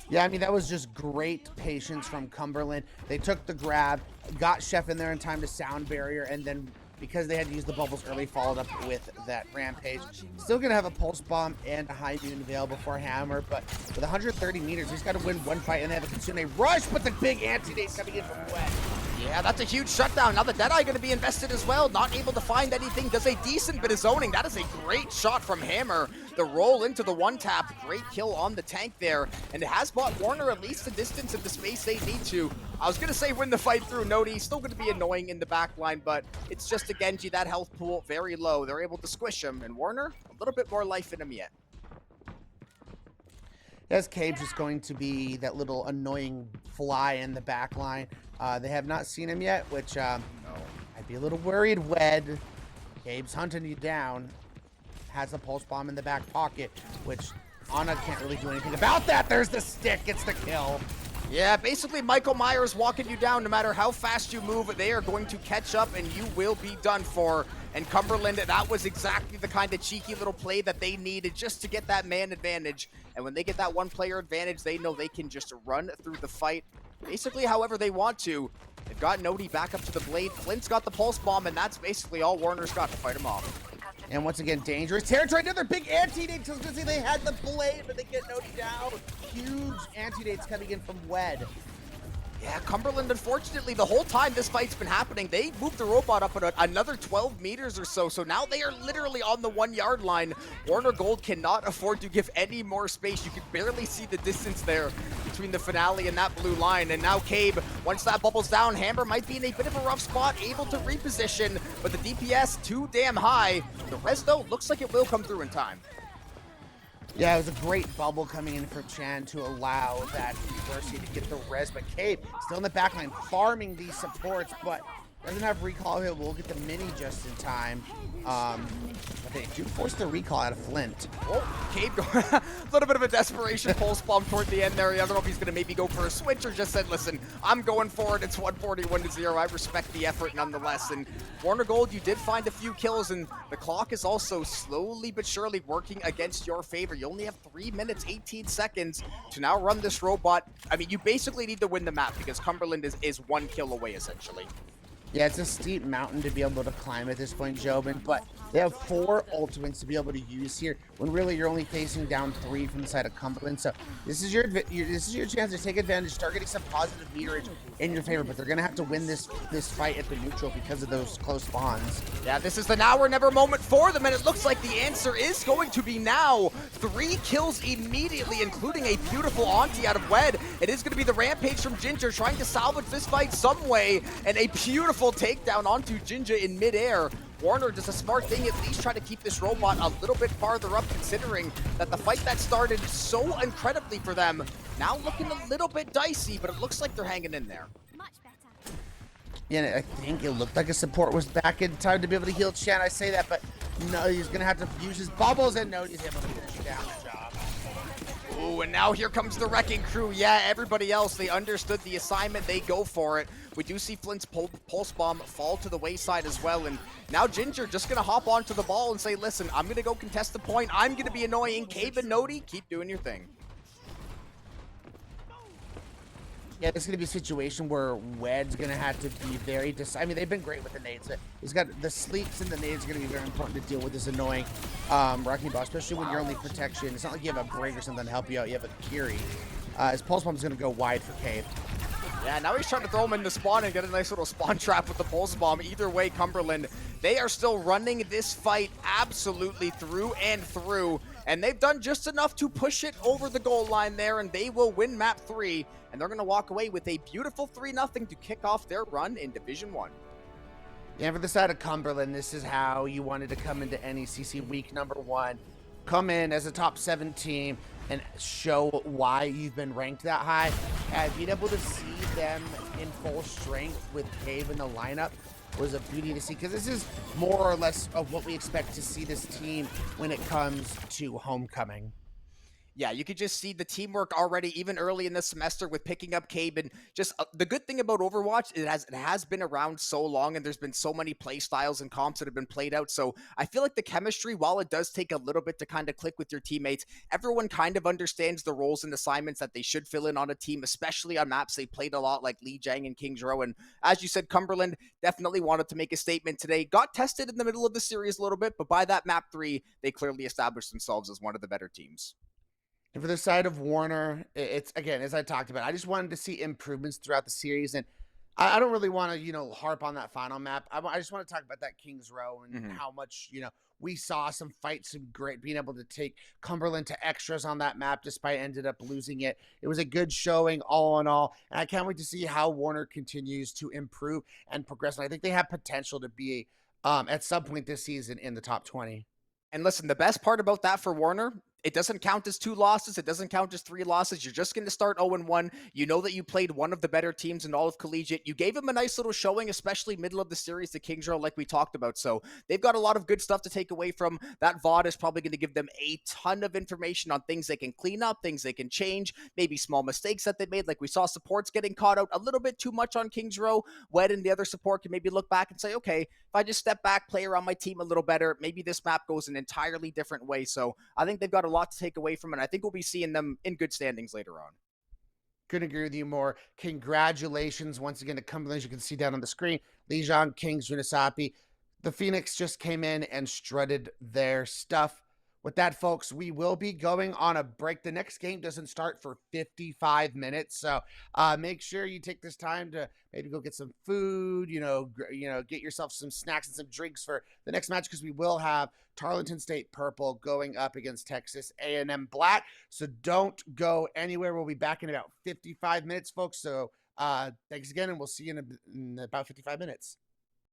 Yeah, I mean, that was just great patience from Cumberland. They took the grab, got Chef in there in time to Sound Barrier, and then because they had to use the bubbles early, followed up with that Rampage. Still going to have a Pulse Bomb and a High Noon available for Hammer, but with 130 meters, he's got to win one fight, and they have a Kitsune rush, but the big anti-date coming in from Wet. Yeah, that's a huge shutdown. Now the Deadeye going to be invested as well. Not able to find anything. Does a decent bit of zoning. That is a great shot from Hammer. The roll into the one tap. Great kill on the tank there. And it has bought Warner at least the distance and the space they need to. I was going to say win the fight through Nodi. Still going to be annoying in the back line, but it's just a Genji. That health pool very low. They're able to squish him. And Warner, a little bit more life in him yet. As Cabe's just going to be that little annoying fly in the back line. They have not seen him yet, which I'd be a little worried. Wed, Cabe's hunting you down. Has a Pulse Bomb in the back pocket, which Ana can't really do anything about that. There's the stick, it's the kill. Yeah, basically Michael Myers walking you down. No matter how fast you move, they are going to catch up and you will be done for. And Cumberland, that was exactly the kind of cheeky little play that they needed just to get that man advantage. And when they get that one player advantage, they know they can just run through the fight basically however they want to. They've got Nodi back up to the blade. Flint's got the Pulse Bomb, and that's basically all Warner's got to fight him off. And once again, dangerous territory. Another big anti-date. They had the blade, but they get Nodi down. Huge anti-dates coming in from Wed. Yeah, Cumberland, unfortunately, the whole time this fight's been happening, they moved the robot up at another 12 meters or so. So now they are literally on the 1 yard line. Warner Gold cannot afford to give any more space. You can barely see the distance there between the finale and that blue line. And now Cabe, once that bubble's down, Hammer might be in a bit of a rough spot, able to reposition, but the DPS too damn high. The res, though, looks like it will come through in time. Yeah, it was a great bubble coming in for Chan to allow that Mercy to get the res, but Cabe still in the backline farming these supports, but doesn't have recall here. We'll get the mini just in time. But they do force the recall out of Flint. Oh, Cabe, a little bit of a desperation Pulse Bomb toward the end there. I don't know if he's going to maybe go for a switch or just said, listen, I'm going for it. It's 141-0. I respect the effort nonetheless. And Warner Gold, you did find a few kills, and the clock is also slowly but surely working against your favor. You only have 3 minutes, 18 seconds to now run this robot. I mean, you basically need to win the map because Cumberland is 1 kill away, essentially. Yeah, it's a steep mountain to be able to climb at this point, Jobin, but they have 4 ultimates to be able to use here when really you're only facing down 3 from the side of Cumberland. So this is your chance to take advantage, start getting some positive meterage in your favor, but they're going to have to win this fight at the neutral because of those close spawns. Yeah, this is the now or never moment for them, and it looks like the answer is going to be now. 3 kills immediately, including a beautiful Auntie out of Wed. It is going to be the Rampage from Ginger trying to salvage this fight some way, and a beautiful takedown onto Ginger in midair. Warner does a smart thing, at least try to keep this robot a little bit farther up, considering that the fight that started so incredibly for them, now looking a little bit dicey, but it looks like they're hanging in there. Yeah, I think it looked like a support was back in time to be able to heal Chan. I say that, but no, he's going to have to use his bubbles, and no, he's able to finish down the job. Ooh, and now here comes the Wrecking Crew. Yeah, everybody else, they understood the assignment. They go for it. We do see Flint's Pulse Bomb fall to the wayside as well. And now Ginger just going to hop onto the ball and say, listen, I'm going to go contest the point. I'm going to be annoying. Cave and Nodi, keep doing your thing. Yeah, this is going to be a situation where Wed's going to have to be very I mean, they've been great with the nades. He's got the sleeps, and the nades are going to be very important to deal with this annoying Wrecking Ball, especially when you're only protection. It's not like you have a break or something to help you out. You have a Kiri. His Pulse Bomb is going to go wide for Cave. Yeah, now he's trying to throw him in the spawn and get a nice little spawn trap with the Pulse Bomb. Either way, Cumberland, they are still running this fight absolutely through and through. And they've done just enough to push it over the goal line there, and they will win map 3. And they're going to walk away with a beautiful 3-0 to kick off their run in Division 1. Yeah, for the side of Cumberland, this is how you wanted to come into NECC week number 1. Come in as a top 7 team and show why you've been ranked that high. And being able to see them in full strength with Cave in the lineup was a beauty to see, because this is more or less of what we expect to see this team when it comes to homecoming. Yeah, you could just see the teamwork already, even early in the semester with picking up Cabe. And just the good thing about Overwatch, it has been around so long, and there's been so many play styles and comps that have been played out. So I feel like the chemistry, while it does take a little bit to kind of click with your teammates, everyone kind of understands the roles and assignments that they should fill in on a team, especially on maps they played a lot like Lee Jang and Kings Row. And as you said, Cumberland definitely wanted to make a statement today. Got tested in the middle of the series a little bit, but by that map 3, they clearly established themselves as one of the better teams. And for the side of Warner, it's, again, as I talked about, I just wanted to see improvements throughout the series. And I don't really want to, harp on that final map. I just want to talk about that Kings Row and how much, we saw some fights, some great, being able to take Cumberland to extras on that map, despite ended up losing it. It was a good showing all in all. And I can't wait to see how Warner continues to improve and progress. And I think they have potential to be, at some point this season, in the top 20. And listen, the best part about that for Warner, it doesn't count as 2 losses. It doesn't count as 3 losses. You're just going to start 0-1. You know that you played one of the better teams in all of Collegiate. You gave him a nice little showing, especially middle of the series, the Kings Row, like we talked about. So they've got a lot of good stuff to take away from. That VOD is probably going to give them a ton of information on things they can clean up, things they can change, maybe small mistakes that they made. Like we saw supports getting caught out a little bit too much on Kings Row. Wed and the other support can maybe look back and say, okay, if I just step back, play around my team a little better, maybe this map goes an entirely different way. So I think they've got a lot to take away from it. I think we'll be seeing them in good standings later on. Couldn't agree with you more. Congratulations once again to Cumberland, as you can see down on the screen. Lijiang, Kings, Unisapi. The Phoenix just came in and strutted their stuff. With that, folks, we will be going on a break. The next game doesn't start for 55 minutes, so make sure you take this time to maybe go get some food, get yourself some snacks and some drinks for the next match, because we will have Tarleton State Purple going up against Texas A&M Black. So don't go anywhere. We'll be back in about 55 minutes, folks. So thanks again, and we'll see you in about 55 minutes.